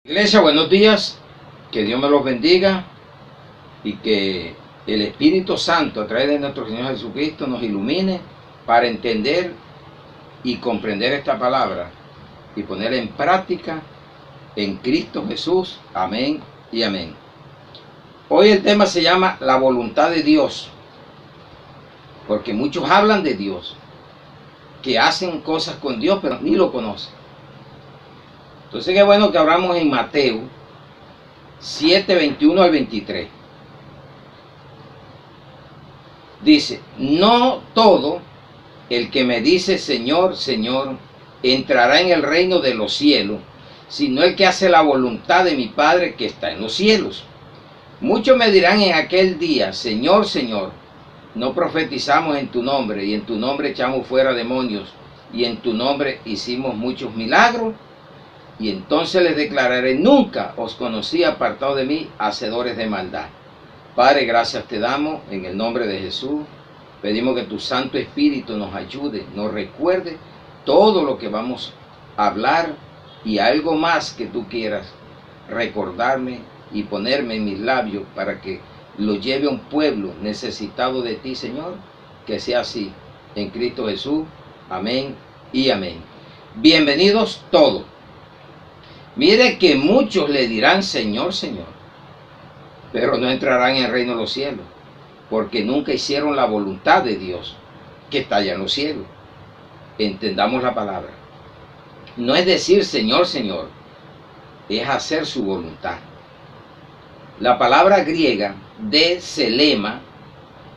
Iglesia, buenos días, que Dios me los bendiga y que el Espíritu Santo a través de nuestro Señor Jesucristo nos ilumine para entender y comprender esta palabra y ponerla en práctica en Cristo Jesús. Amén y amén. Hoy el tema se llama la voluntad de Dios, porque muchos hablan de Dios, que hacen cosas con Dios pero ni lo conocen. Entonces qué bueno que hablamos en Mateo 7, 21 al 23. Dice, no todo el que me dice Señor, Señor, entrará en el reino de los cielos, sino el que hace la voluntad de mi Padre que está en los cielos. Muchos me dirán en aquel día, Señor, Señor, no profetizamos en tu nombre, y en tu nombre echamos fuera demonios, y en tu nombre hicimos muchos milagros. Y entonces les declararé, nunca os conocí, apartado de mí, hacedores de maldad. Padre, gracias te damos en el nombre de Jesús. Pedimos que tu Santo Espíritu nos ayude, nos recuerde todo lo que vamos a hablar y algo más que tú quieras recordarme y ponerme en mis labios para que lo lleve a un pueblo necesitado de ti, Señor. Que sea así en Cristo Jesús. Amén y amén. Bienvenidos todos. Mire que muchos le dirán Señor, Señor, pero no entrarán en el reino de los cielos, porque nunca hicieron la voluntad de Dios, que está allá en los cielos. Entendamos la palabra. No es decir Señor, Señor, es hacer su voluntad. La palabra griega de selema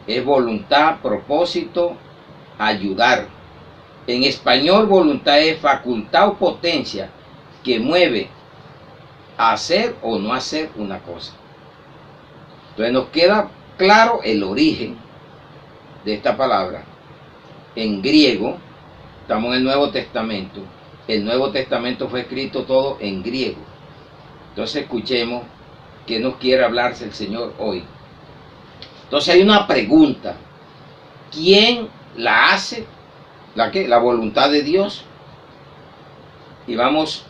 es voluntad, propósito, ayudar. En español, voluntad es facultad o potencia que mueve a hacer o no hacer una cosa. Entonces nos queda claro el origen de esta palabra. En griego, estamos en el Nuevo Testamento. El Nuevo Testamento fue escrito todo en griego. Entonces escuchemos qué nos quiere hablarse el Señor hoy. Entonces hay una pregunta. ¿Quién la hace? ¿La qué? La voluntad de Dios. Y vamos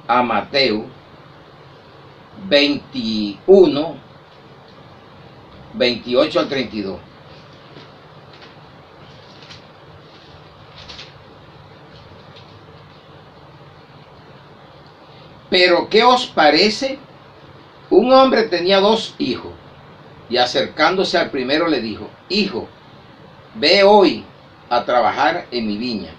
a Mateo 21, 28 al 32. Pero ¿qué os parece? Un hombre tenía 2 hijos, y acercándose al primero le dijo, Hijo, ve hoy a trabajar en mi viña.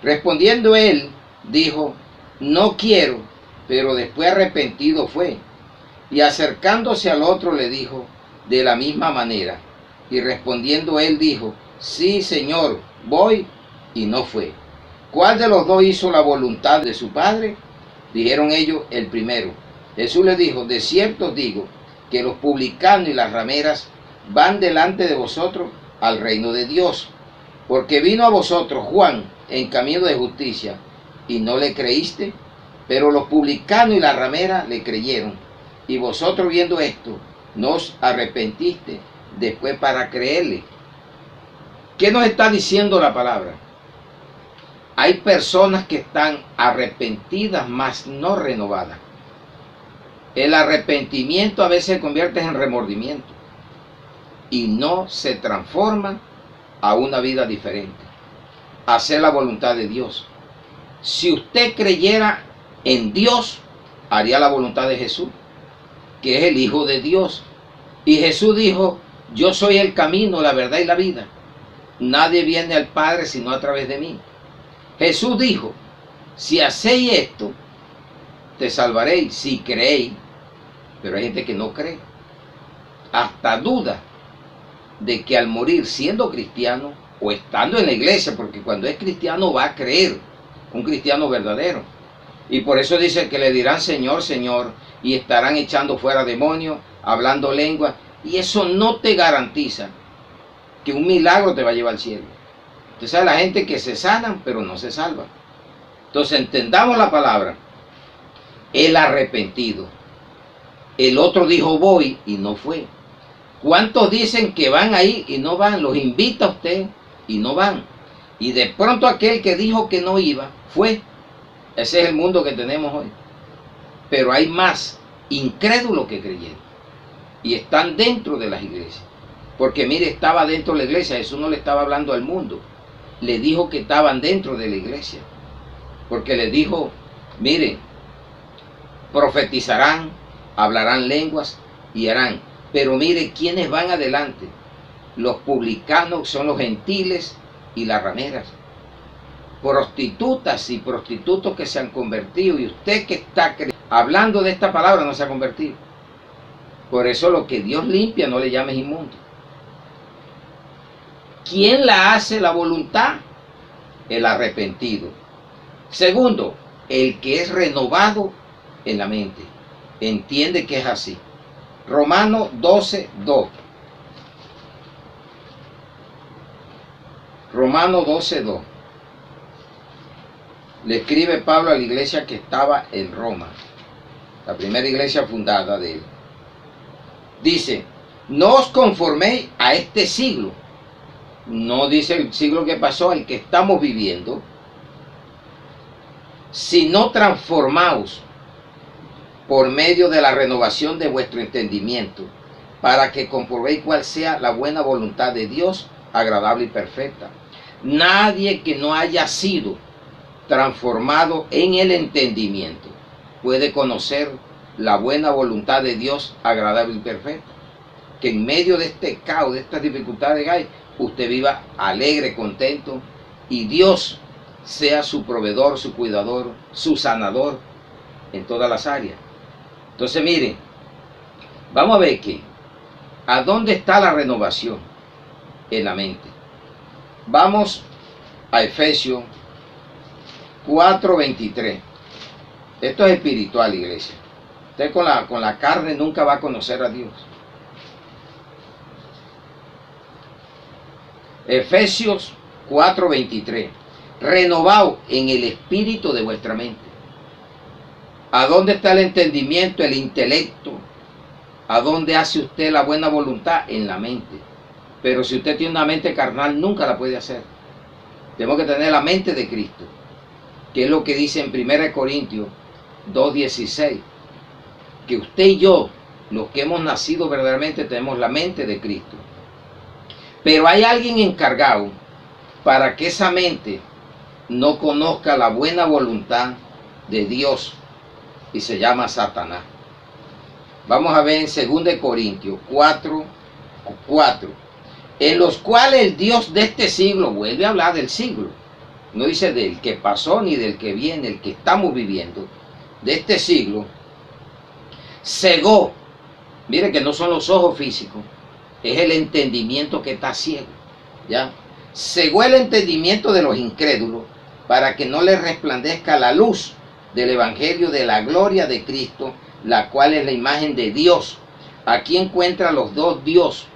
Respondiendo él, dijo, No quiero, pero después arrepentido fue. Y acercándose al otro le dijo, de la misma manera. Y respondiendo él dijo, Sí, Señor, voy, y no fue. ¿Cuál de los 2 hizo la voluntad de su padre? Dijeron ellos, el primero. Jesús les dijo, de cierto os digo, que los publicanos y las rameras van delante de vosotros al reino de Dios. Porque vino a vosotros Juan en camino de justicia, y no le creíste, pero los publicanos y la ramera le creyeron. Y vosotros viendo esto, no os arrepentiste después para creerle. ¿Qué nos está diciendo la palabra? Hay personas que están arrepentidas, mas no renovadas. El arrepentimiento a veces se convierte en remordimiento y no se transforma a una vida diferente. Hacer la voluntad de Dios. Si usted creyera en Dios, haría la voluntad de Jesús, que es el Hijo de Dios. Y Jesús dijo, yo soy el camino, la verdad y la vida. Nadie viene al Padre sino a través de mí. Jesús dijo, si hacéis esto, te salvaréis si creéis. Pero hay gente que no cree. Hasta duda de que al morir siendo cristiano o estando en la iglesia, porque cuando es cristiano va a creer, un cristiano verdadero. Y por eso dice que le dirán Señor, Señor, y estarán echando fuera demonios, hablando lenguas, y eso no te garantiza que un milagro te va a llevar al cielo. Usted sabe la gente que se sanan, pero no se salva. Entonces entendamos la palabra. El arrepentido. El otro dijo voy y no fue. ¿Cuántos dicen que van ahí y no van? Los invita a usted y no van. Y de pronto aquel que dijo que no iba, fue. Ese es el mundo que tenemos hoy. pero hay más incrédulos que creyentes. Y están dentro de las iglesias. Porque mire, estaba dentro de la iglesia, Jesús no le estaba hablando al mundo. Le dijo que estaban dentro de la iglesia. Porque le dijo, miren, profetizarán, hablarán lenguas y harán. Pero mire, ¿quiénes van adelante? Los publicanos son los gentiles y las rameras. Prostitutas y prostitutos que se han convertido. Y usted que está hablando de esta palabra no se ha convertido. Por eso lo que Dios limpia no le llames inmundo. ¿Quién la hace la voluntad? El arrepentido. Segundo, el que es renovado en la mente. Entiende que es así. Romanos 12:2. Romanos 12:2. Le escribe Pablo a la iglesia que estaba en Roma, la primera iglesia fundada de él. Dice, no os conforméis a este siglo. No dice el siglo que pasó, el que estamos viviendo, sino transformaos por medio de la renovación de vuestro entendimiento, para que comprobéis cuál sea la buena voluntad de Dios, agradable y perfecta. Nadie que no haya sido transformado en el entendimiento puede conocer la buena voluntad de Dios, agradable y perfecta. Que en medio de este caos, de estas dificultades que hay, usted viva alegre, contento, y Dios sea su proveedor, su cuidador, su sanador en todas las áreas. Entonces miren, vamos a ver que, ¿a dónde está la renovación? En la mente. Vamos a Efesios 4:23. Esto es espiritual, iglesia. Usted con la carne nunca va a conocer a Dios. Efesios 4:23. Renovaos en el espíritu de vuestra mente. ¿A dónde está el entendimiento, el intelecto? ¿A dónde hace usted la buena voluntad? En la mente. Pero si usted tiene una mente carnal, nunca la puede hacer. Tenemos que tener la mente de Cristo, que es lo que dice en 1 Corintios 2:16, que usted y yo, los que hemos nacido verdaderamente, tenemos la mente de Cristo. Pero hay alguien encargado para que esa mente no conozca la buena voluntad de Dios, y se llama Satanás. Vamos a ver en 2 Corintios 4:4, en los cuales el Dios de este siglo, vuelve a hablar del siglo, no dice del que pasó ni del que viene, el que estamos viviendo, de este siglo, cegó. Mire que no son los ojos físicos, es el entendimiento que está ciego, ¿ya? Cegó el entendimiento de los incrédulos para que no les resplandezca la luz del evangelio de la gloria de Cristo, la cual es la imagen de Dios. Aquí encuentra los dos Dios,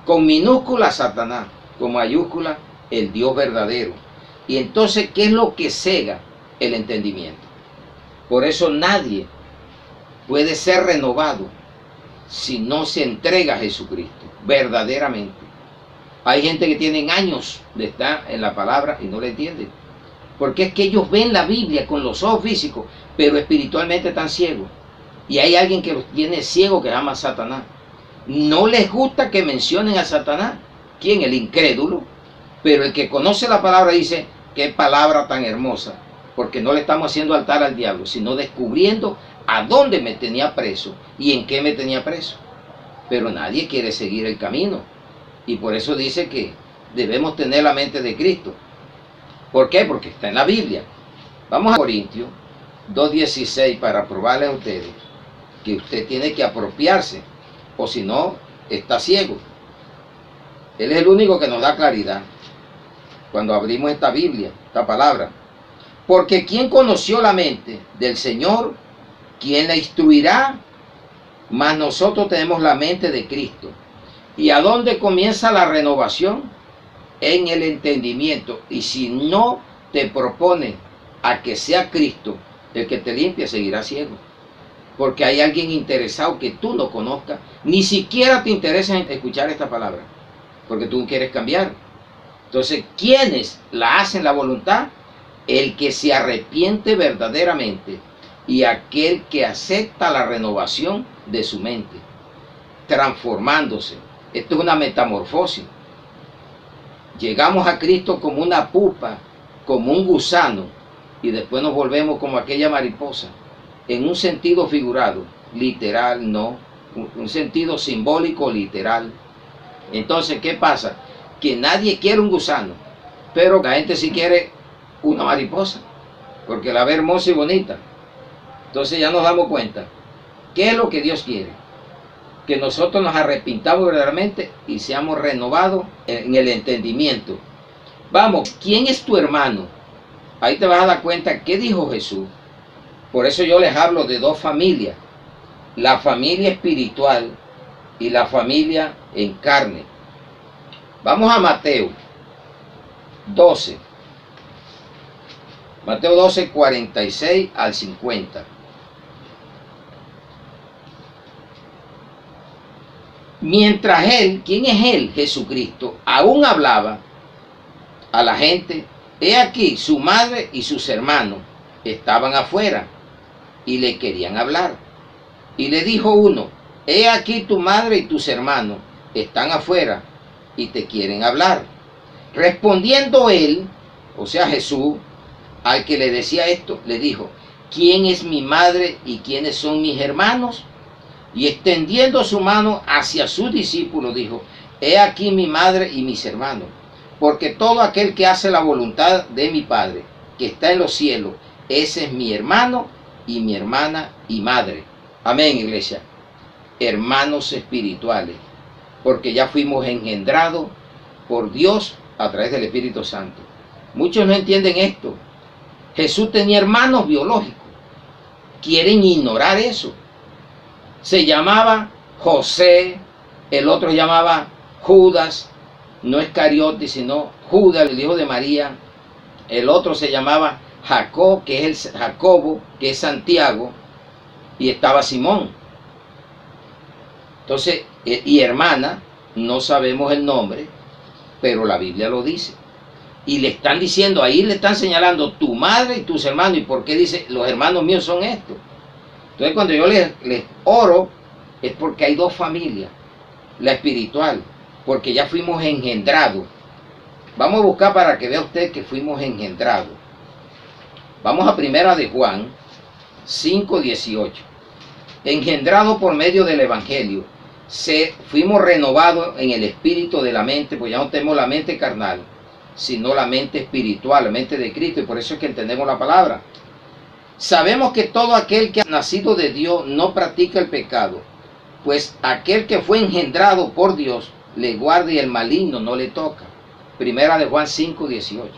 con minúscula Satanás, con mayúscula el Dios verdadero. Y entonces, ¿qué es lo que cega el entendimiento? Por eso nadie puede ser renovado si no se entrega a Jesucristo verdaderamente. Hay gente que tienen años de estar en la palabra y no la entienden, porque es que ellos ven la Biblia con los ojos físicos, pero espiritualmente están ciegos. Y hay alguien que los tiene ciegos que se llama Satanás. No les gusta que mencionen a Satanás. ¿Quién? El incrédulo. Pero el que conoce la palabra dice, qué palabra tan hermosa, porque no le estamos haciendo altar al diablo, sino descubriendo a dónde me tenía preso y en qué me tenía preso. Pero nadie quiere seguir el camino, y por eso dice que debemos tener la mente de Cristo. ¿Por qué? Porque está en la Biblia. Vamos a Corintios 2:16 para probarle a ustedes que usted tiene que apropiarse, o si no, está ciego. Él es el único que nos da claridad cuando abrimos esta Biblia, esta palabra. Porque ¿quién conoció la mente del Señor? ¿Quién la instruirá? Mas nosotros tenemos la mente de Cristo. ¿Y a dónde comienza la renovación? En el entendimiento. Y si no te propone a que sea Cristo el que te limpie, seguirás ciego. Porque hay alguien interesado que tú no conozcas, ni siquiera te interesa en escuchar esta palabra, porque tú quieres cambiar. Entonces, ¿quiénes la hacen la voluntad? El que se arrepiente verdaderamente y aquel que acepta la renovación de su mente, transformándose. Esto es una metamorfosis. Llegamos a Cristo como una pupa, como un gusano, y después nos volvemos como aquella mariposa, en un sentido figurado, literal no, un sentido simbólico literal. Entonces, ¿qué pasa? Que nadie quiere un gusano, pero la gente sí quiere una mariposa, porque la ve hermosa y bonita. Entonces ya nos damos cuenta, ¿qué es lo que Dios quiere? Que nosotros nos arrepintamos verdaderamente y seamos renovados en el entendimiento. Vamos, ¿quién es tu hermano? Ahí te vas a dar cuenta qué dijo Jesús. Por eso yo les hablo de dos familias, la familia espiritual y la familia en carne. Vamos a Mateo 12. Mateo 12, 46 al 50. Mientras él, ¿quién es él? Jesucristo, aún hablaba a la gente, he aquí su madre y sus hermanos estaban afuera y le querían hablar. Y le dijo uno, he aquí tu madre y tus hermanos están afuera y te quieren hablar. Respondiendo él, o sea Jesús, al que le decía esto, le dijo, ¿quién es mi madre y quiénes son mis hermanos? Y extendiendo su mano hacia sus discípulos, dijo, he aquí mi madre y mis hermanos, porque todo aquel que hace la voluntad de mi Padre, que está en los cielos, ese es mi hermano y mi hermana y madre. Amén, iglesia. Hermanos espirituales, porque ya fuimos engendrados por Dios a través del Espíritu Santo. Muchos no entienden esto. Jesús tenía hermanos biológicos. Quieren ignorar eso. Se llamaba José, el otro se llamaba Judas, no Iscariote, sino Judas, el hijo de María. El otro se llamaba Jacobo, que es Santiago, y estaba Simón. Entonces, y hermana, no sabemos el nombre, pero la Biblia lo dice. Y le están diciendo, ahí le están señalando tu madre y tus hermanos. ¿Y por qué dice, los hermanos míos son estos? Entonces cuando yo les oro, es porque hay dos familias, la espiritual, porque ya fuimos engendrados. Vamos a buscar para que vea usted que fuimos engendrados. Vamos a primera de Juan 5:18. Engendrados por medio del Evangelio, fuimos renovados en el espíritu de la mente, pues ya no tenemos la mente carnal, sino la mente espiritual, la mente de Cristo, y por eso es que entendemos la palabra. Sabemos que todo aquel que ha nacido de Dios no practica el pecado, pues aquel que fue engendrado por Dios le guarda y el maligno no le toca. Primera de Juan 5:18.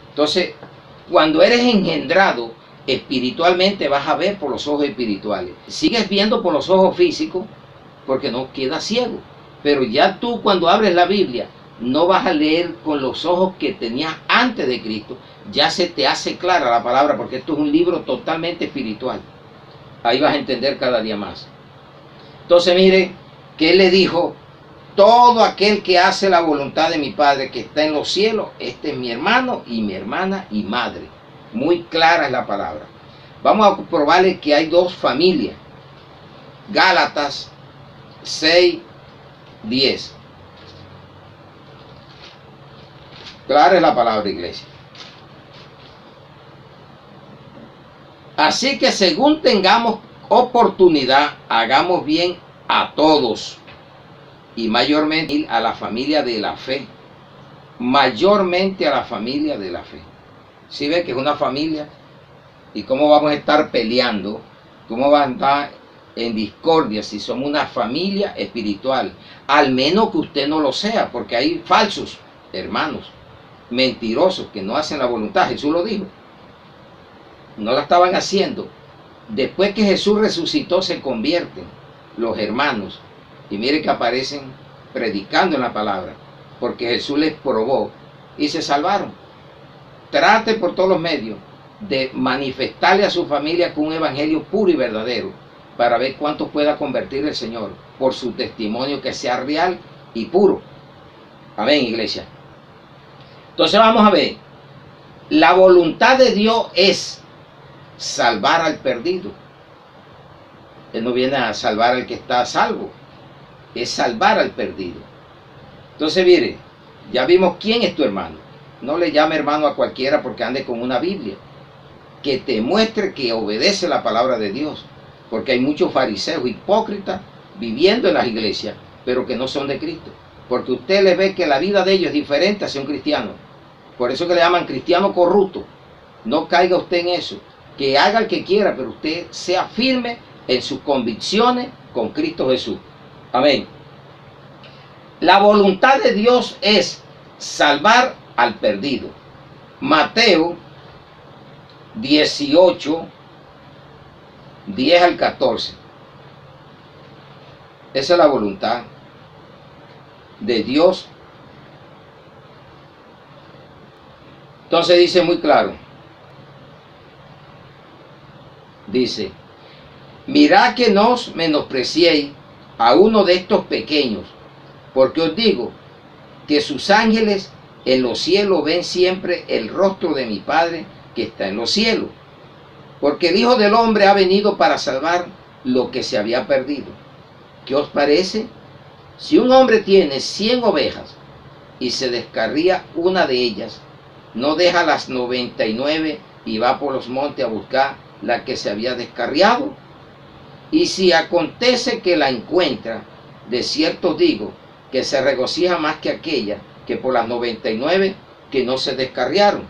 Entonces, cuando eres engendrado espiritualmente, vas a ver por los ojos espirituales. Sigues viendo por los ojos físicos porque no quedas ciego. Pero ya tú, cuando abres la Biblia, no vas a leer con los ojos que tenías antes de Cristo. Ya se te hace clara la palabra, porque esto es un libro totalmente espiritual. Ahí vas a entender cada día más. Entonces mire, que él le dijo, todo aquel que hace la voluntad de mi Padre que está en los cielos, este es mi hermano y mi hermana y madre. Muy clara es la palabra. Vamos a probarle que hay dos familias. Gálatas 6:10. Clara es la palabra, iglesia. Así que según tengamos oportunidad, hagamos bien a todos, y mayormente a la familia de la fe. Mayormente a la familia de la fe. ¿Sí ve que es una familia? ¿Y cómo vamos a estar peleando? ¿Cómo vamos a estar en discordia si somos una familia espiritual? Al menos que usted no lo sea, porque hay falsos hermanos, mentirosos, que no hacen la voluntad. Jesús lo dijo. No la estaban haciendo. Después que Jesús resucitó, se convierten los hermanos. Y mire que aparecen predicando en la palabra, porque Jesús les probó y se salvaron. Trate por todos los medios de manifestarle a su familia con un evangelio puro y verdadero, para ver cuántos pueda convertir el Señor por su testimonio que sea real y puro. Amén, iglesia. Entonces vamos a ver. La voluntad de Dios es salvar al perdido. Él no viene a salvar al que está a salvo, es salvar al perdido. Entonces, mire, ya vimos quién es tu hermano. No le llame hermano a cualquiera porque ande con una Biblia, que te muestre que obedece la palabra de Dios, porque hay muchos fariseos hipócritas viviendo en las iglesias, pero que no son de Cristo, porque usted le ve que la vida de ellos es diferente hacia un cristiano. Por eso que le llaman cristiano corrupto. No caiga usted en eso, que haga el que quiera, pero usted sea firme en sus convicciones con Cristo Jesús. Amén. La voluntad de Dios es salvar al perdido. Mateo 18, 10 al 14. Esa es la voluntad de Dios. Entonces dice muy claro. Dice, mirad que no os menospreciéis a uno de estos pequeños, porque os digo que sus ángeles en los cielos ven siempre el rostro de mi Padre que está en los cielos. Porque el Hijo del Hombre ha venido para salvar lo que se había perdido. ¿Qué os parece? Si un hombre tiene 100 ovejas y se descarría una de ellas, ¿no deja las 99 y va por los montes a buscar la que se había descarriado? Y si acontece que la encuentra, de cierto digo que se regocija más que aquella que por las 99 que no se descarriaron.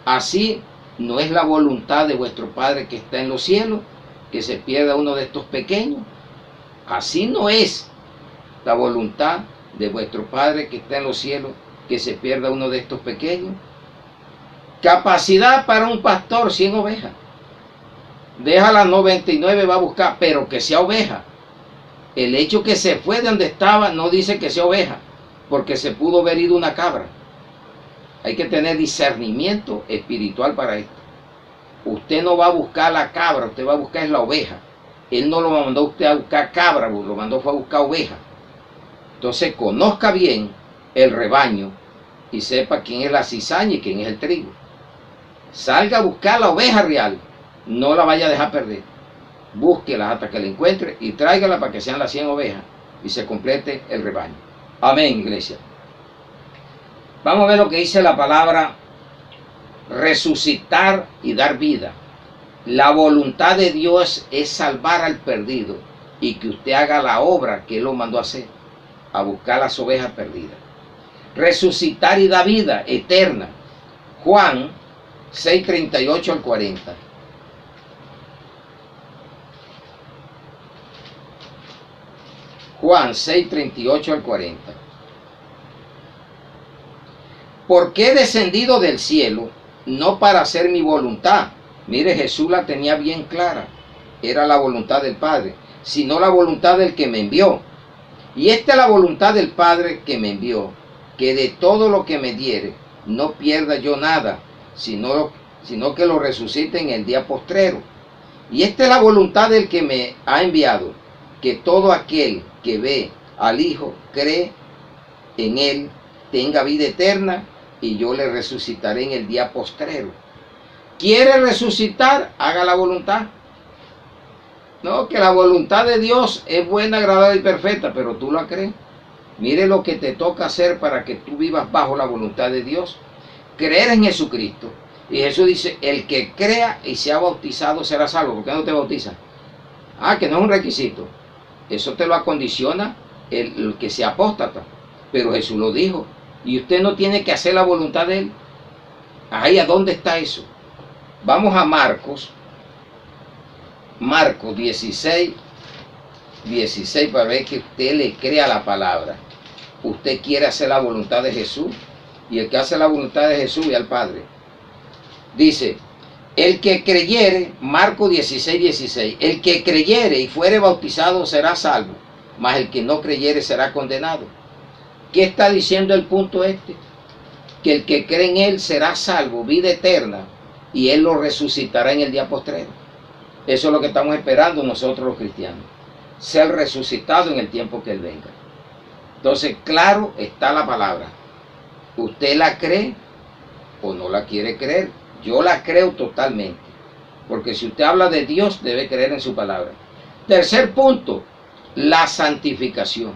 Así no es la voluntad de vuestro Padre que está en los cielos, que se pierda uno de estos pequeños. Así no es la voluntad de vuestro Padre que está en los cielos, que se pierda uno de estos pequeños. Capacidad para un pastor, 100 ovejas. Deja las 99, va a buscar, pero que sea oveja. El hecho que se fue de donde estaba no dice que sea oveja, porque se pudo haber ido una cabra. Hay que tener discernimiento espiritual para esto. Usted no va a buscar la cabra, usted va a buscar la oveja. Él no lo mandó a usted a buscar cabra, lo mandó fue a buscar oveja. Entonces conozca bien el rebaño y sepa quién es la cizaña y quién es el trigo. Salga a buscar la oveja real, no la vaya a dejar perder. Búsquela hasta que la encuentre y tráigala para que sean las 100 ovejas y se complete el rebaño. Amén, iglesia. Vamos a ver lo que dice la palabra resucitar y dar vida. La voluntad de Dios es salvar al perdido y que usted haga la obra que Él lo mandó a hacer, a buscar las ovejas perdidas. Resucitar y dar vida eterna. Juan 6:38 al 40. Juan 6:38 al 40. Porque he descendido del cielo, no para hacer mi voluntad. Mire, Jesús la tenía bien clara. Era la voluntad del Padre, sino la voluntad del que me envió. Y esta es la voluntad del Padre que me envió, que de todo lo que me diere, no pierda yo nada, sino que lo resucite en el día postrero. Y esta es la voluntad del que me ha enviado, que todo aquel que ve al Hijo, cree en Él, tenga vida eterna, y yo le resucitaré en el día postrero. ¿Quiere resucitar? Haga la voluntad. No, que la voluntad de Dios es buena, agradable y perfecta, pero tú la crees. Mire lo que te toca hacer para que tú vivas bajo la voluntad de Dios. Creer en Jesucristo. Y Jesús dice, el que crea y sea bautizado será salvo. ¿Por qué no te bautiza? Ah, que no es un requisito. Eso te lo acondiciona el que sea apóstata. Pero Jesús lo dijo. Y usted no tiene que hacer la voluntad de Él. Ahí, ¿a dónde está eso? Vamos a Marcos 16 para ver que usted le crea la palabra. Usted quiere hacer la voluntad de Jesús, y el que hace la voluntad de Jesús y al Padre. Dice, el que creyere, Marcos 16, el que creyere y fuere bautizado será salvo, mas el que no creyere será condenado. ¿Qué está diciendo el punto este? Que el que cree en Él será salvo, vida eterna, y Él lo resucitará en el día postrero. Eso es lo que estamos esperando nosotros los cristianos, ser resucitado en el tiempo que Él venga. Entonces, claro está la palabra. ¿Usted la cree o no la quiere creer? Yo la creo totalmente. porque si usted habla de Dios, debe creer en su palabra. Tercer punto, la santificación.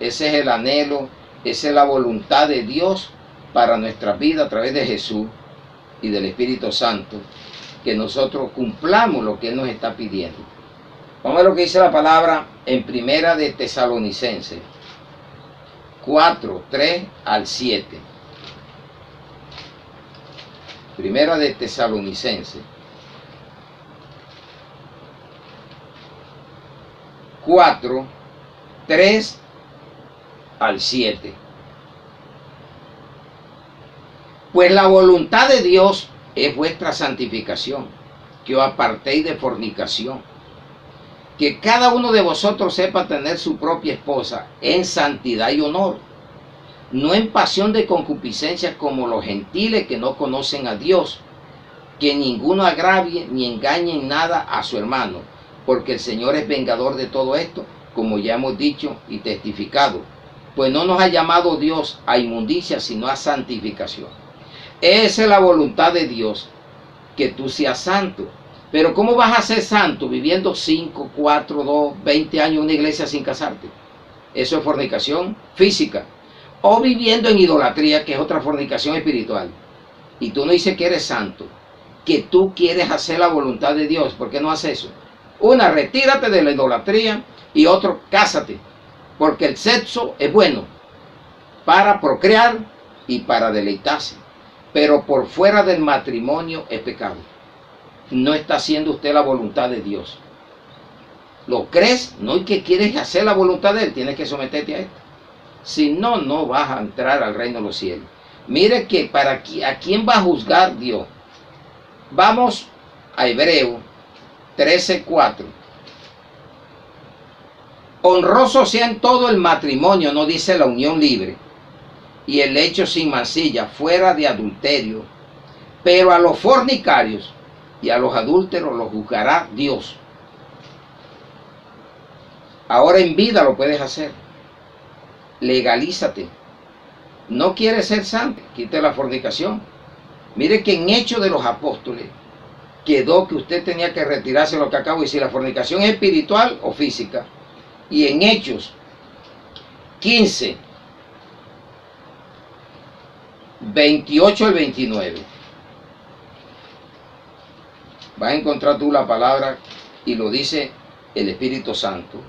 Ese es el anhelo, esa es la voluntad de Dios para nuestra vida a través de Jesús y del Espíritu Santo, que nosotros cumplamos lo que Él nos está pidiendo. Vamos a ver lo que dice la palabra en Primera de Tesalonicenses 4, 3 al 7. Primera de Tesalonicenses 4, 3 al 7. Pues la voluntad de Dios es vuestra santificación, que os apartéis de fornicación, que cada uno de vosotros sepa tener su propia esposa en santidad y honor, no en pasión de concupiscencia como los gentiles que no conocen a Dios, que ninguno agravie ni engañe en nada a su hermano, porque el Señor es vengador de todo esto, como ya hemos dicho y testificado, pues no nos ha llamado Dios a inmundicia, sino a santificación. Esa es la voluntad de Dios, que tú seas santo. Pero ¿cómo vas a ser santo viviendo 5, 4, 2, 20 años en una iglesia sin casarte? Eso es fornicación física. O viviendo en idolatría, que es otra fornicación espiritual. Y tú no dices que eres santo, que tú quieres hacer la voluntad de Dios. ¿Por qué no haces eso? Una, retírate de la idolatría, y otro, cásate. Porque el sexo es bueno para procrear y para deleitarse. Pero por fuera del matrimonio es pecado. No está haciendo usted la voluntad de Dios. ¿Lo crees? No, y que quieres hacer la voluntad de Él, tienes que someterte a esto. Si no, no vas a entrar al reino de los cielos. Mire que ¿a quién va a juzgar Dios? Vamos a Hebreo 13:4. Honroso sea en todo el matrimonio, no dice la unión libre, y el hecho sin mancilla, fuera de adulterio, pero a los fornicarios y a los adúlteros los juzgará Dios. Ahora en vida lo puedes hacer. Legalízate. No quieres ser santo, quite la fornicación. Mire que en Hechos de los Apóstoles quedó que usted tenía que retirarse, lo que acabo de decir, la fornicación es espiritual o física. Y en Hechos 15, 28 al 29. Vas a encontrar tú la palabra y lo dice el Espíritu Santo.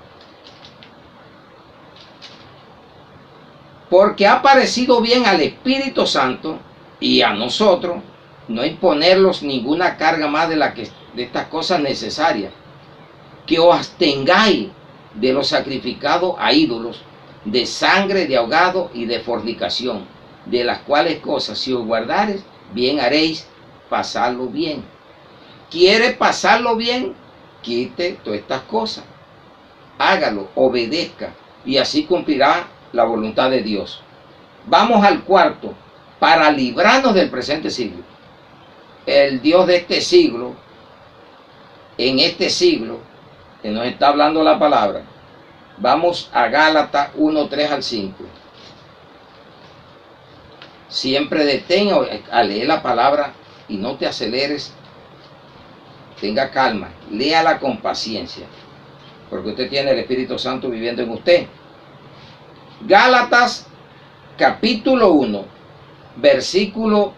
Porque ha parecido bien al Espíritu Santo y a nosotros no imponerlos ninguna carga más de estas cosas necesarias, que os abstengáis de lo sacrificado a ídolos, de sangre, de ahogado y de fornicación, de las cuales cosas si os guardares, bien haréis pasarlo bien. ¿Quiere pasarlo bien? Quite todas estas cosas. Hágalo, obedezca, y así cumplirá la voluntad de Dios. Vamos al cuarto, para librarnos del presente siglo. El Dios de este siglo, en este siglo, que nos está hablando la palabra. Vamos a Gálatas 1, 3 al 5. Siempre detenga a leer la palabra y no te aceleres. Tenga calma, léala con paciencia, porque usted tiene el Espíritu Santo viviendo en usted. Gálatas capítulo 1, versículo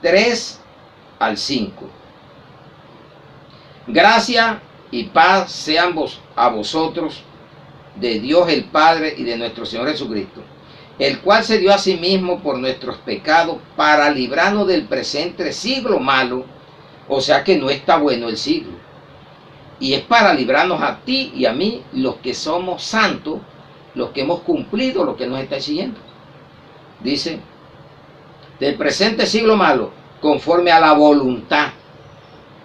3 al 5. Gracia y paz sean a vosotros, de Dios el Padre y de nuestro Señor Jesucristo, el cual se dio a sí mismo por nuestros pecados para librarnos del presente siglo malo. O sea que no está bueno el siglo. Y es para librarnos a ti y a mí, los que somos santos, los que hemos cumplido lo que nos está exigiendo. Dice, del presente siglo malo, conforme a la voluntad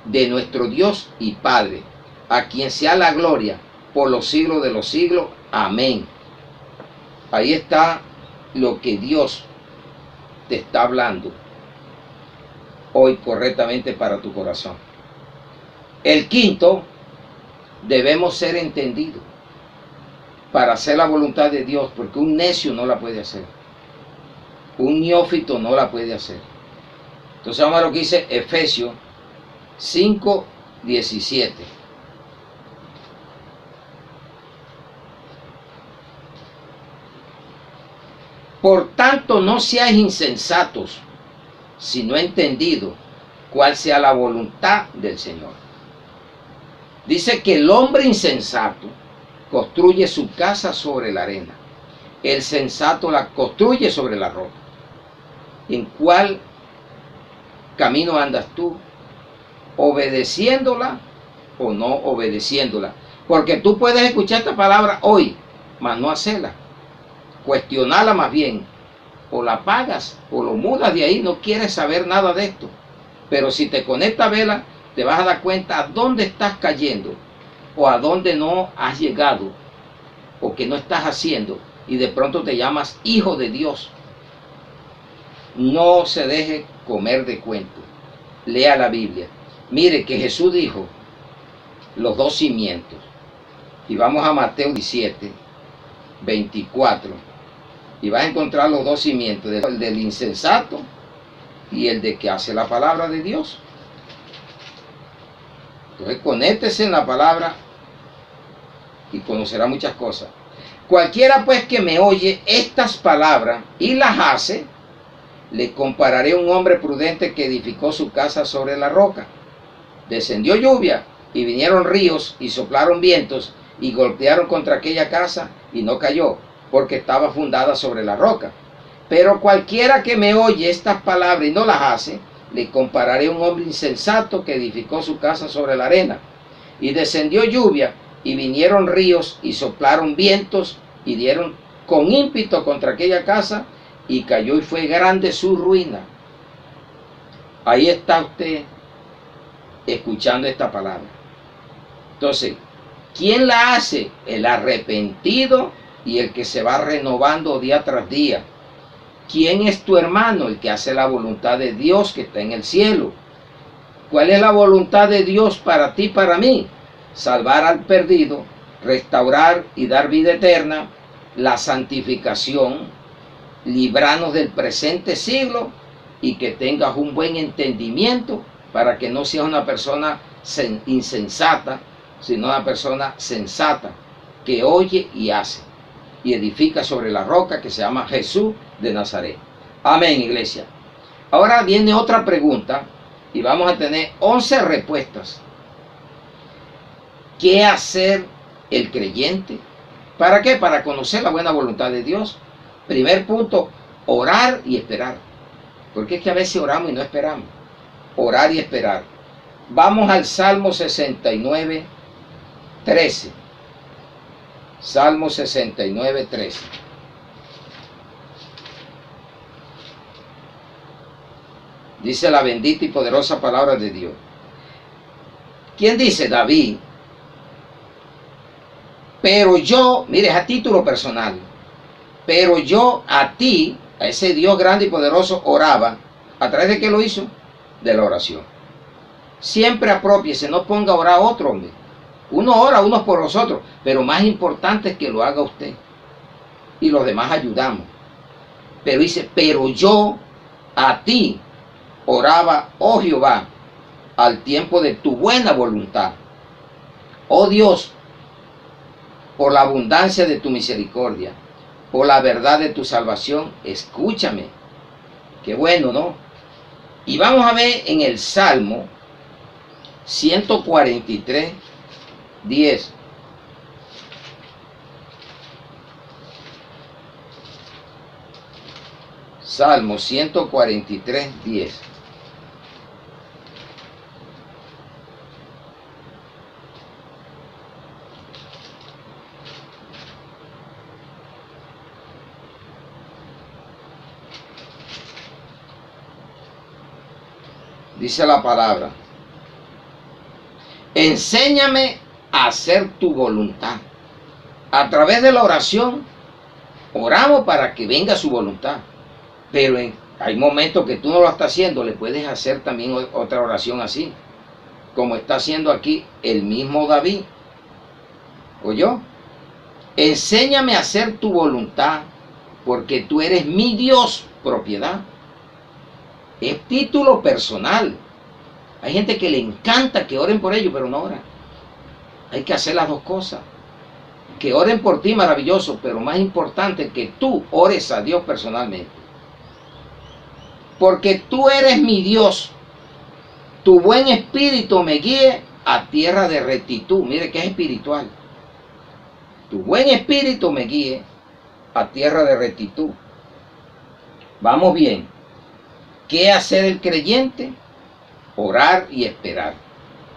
de nuestro Dios y Padre, a quien sea la gloria por los siglos de los siglos. Amén. Ahí está lo que Dios te está hablando hoy correctamente para tu corazón. El quinto, debemos ser entendidos para hacer la voluntad de Dios, porque un necio no la puede hacer, un neófito no la puede hacer. Entonces vamos a lo que dice Efesios 5:17. Por tanto, no seáis insensatos, sino entendido cuál sea la voluntad del Señor. Dice que el hombre insensato construye su casa sobre la arena. El sensato la construye sobre la roca. ¿En cuál camino andas tú? ¿Obedeciéndola o no obedeciéndola? Porque tú puedes escuchar esta palabra hoy, mas no hacerla. Cuestionarla más bien. O la pagas o lo mudas de ahí, no quieres saber nada de esto. Pero si te conectas a vela, te vas a dar cuenta a dónde estás cayendo o a dónde no has llegado o que no estás haciendo, y de pronto te llamas hijo de Dios. No se deje comer de cuento. Lea la Biblia. Mire que Jesús dijo los dos cimientos. Y vamos a Mateo 17:24. Y vas a encontrar los dos cimientos, el del insensato y el de que hace la palabra de Dios. Entonces conéctese en la palabra y conocerá muchas cosas. Cualquiera pues que me oye estas palabras y las hace, le compararé a un hombre prudente que edificó su casa sobre la roca. Descendió lluvia y vinieron ríos y soplaron vientos y golpearon contra aquella casa y no cayó, porque estaba fundada sobre la roca. Pero cualquiera que me oye estas palabras y no las hace, le compararé a un hombre insensato que edificó su casa sobre la arena. Y descendió lluvia y vinieron ríos y soplaron vientos y dieron con ímpetu contra aquella casa y cayó y fue grande su ruina. Ahí está usted escuchando esta palabra. Entonces, ¿quién la hace? El arrepentido y el que se va renovando día tras día. ¿Quién es tu hermano? El que hace la voluntad de Dios que está en el cielo. ¿Cuál es la voluntad de Dios para ti, para mí? Salvar al perdido, restaurar y dar vida eterna, la santificación, librarnos del presente siglo y que tengas un buen entendimiento para que no seas una persona insensata, sino una persona sensata que oye y hace y edifica sobre la roca que se llama Jesús de Nazaret. Amén, iglesia. Ahora viene otra pregunta y vamos a tener 11 respuestas. ¿Qué hacer el creyente? ¿Para qué? Para conocer la buena voluntad de Dios. Primer punto, orar y esperar. Porque es que a veces oramos y no esperamos. Orar y esperar. Vamos al Salmo 69:13. Salmo 69:13. Dice la bendita y poderosa palabra de Dios. ¿Quién dice? David. Pero yo, mire, es a título personal, pero yo a ti, a ese Dios grande y poderoso, oraba. ¿A través de qué lo hizo? De la oración. Siempre apropiese, no ponga a orar a otro hombre. Uno ora unos por los otros, pero más importante es que lo haga usted. Y los demás ayudamos. Pero dice, pero yo a ti oraba, oh Jehová, al tiempo de tu buena voluntad. Oh Dios, por la abundancia de tu misericordia, por la verdad de tu salvación, escúchame. Qué bueno, ¿no? Y vamos a ver en el Salmo 143:10. Salmo 143:10. Dice la palabra: enséñame a hacer tu voluntad. A través de la oración, oramos para que venga su voluntad. Pero hay momentos que tú no lo estás haciendo, le puedes hacer también otra oración así, como está haciendo aquí el mismo David. ¿Oyó? Enséñame a hacer tu voluntad, porque tú eres mi Dios, propiedad. Es título personal. Hay gente que le encanta que oren por ellos, pero no oran. Hay que hacer las dos cosas. Que oren por ti, maravilloso, pero más importante que tú ores a Dios personalmente. Porque tú eres mi Dios. Tu buen espíritu me guíe a tierra de rectitud. Mire que es espiritual. Tu buen espíritu me guíe a tierra de rectitud. Vamos bien. ¿Qué hacer el creyente? Orar y esperar.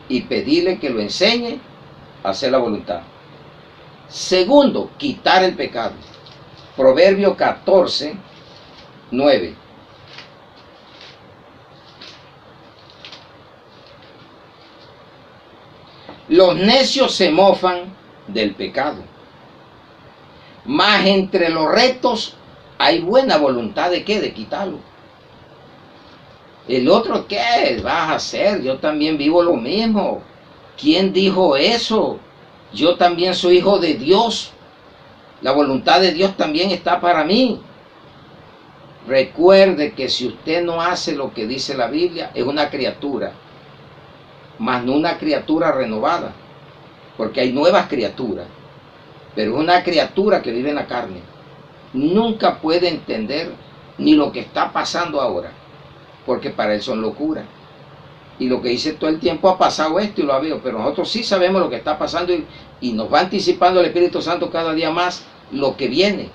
Y pedirle que lo enseñe a hacer la voluntad. Segundo, quitar el pecado. Proverbio 14, 9. Los necios se mofan del pecado, mas entre los rectos hay buena voluntad de ¿qué? De quitarlo. El otro, ¿qué vas a hacer? Yo también vivo lo mismo. ¿Quién dijo eso? Yo también soy hijo de Dios. La voluntad de Dios también está para mí. Recuerde que si usted no hace lo que dice la Biblia, es una criatura, mas no una criatura renovada, porque hay nuevas criaturas, pero es una criatura que vive en la carne. Nunca puede entender ni lo que está pasando ahora, porque para él son locuras. Y lo que dice todo el tiempo ha pasado esto y lo ha habido, pero nosotros sí sabemos lo que está pasando y nos va anticipando el Espíritu Santo cada día más lo que viene.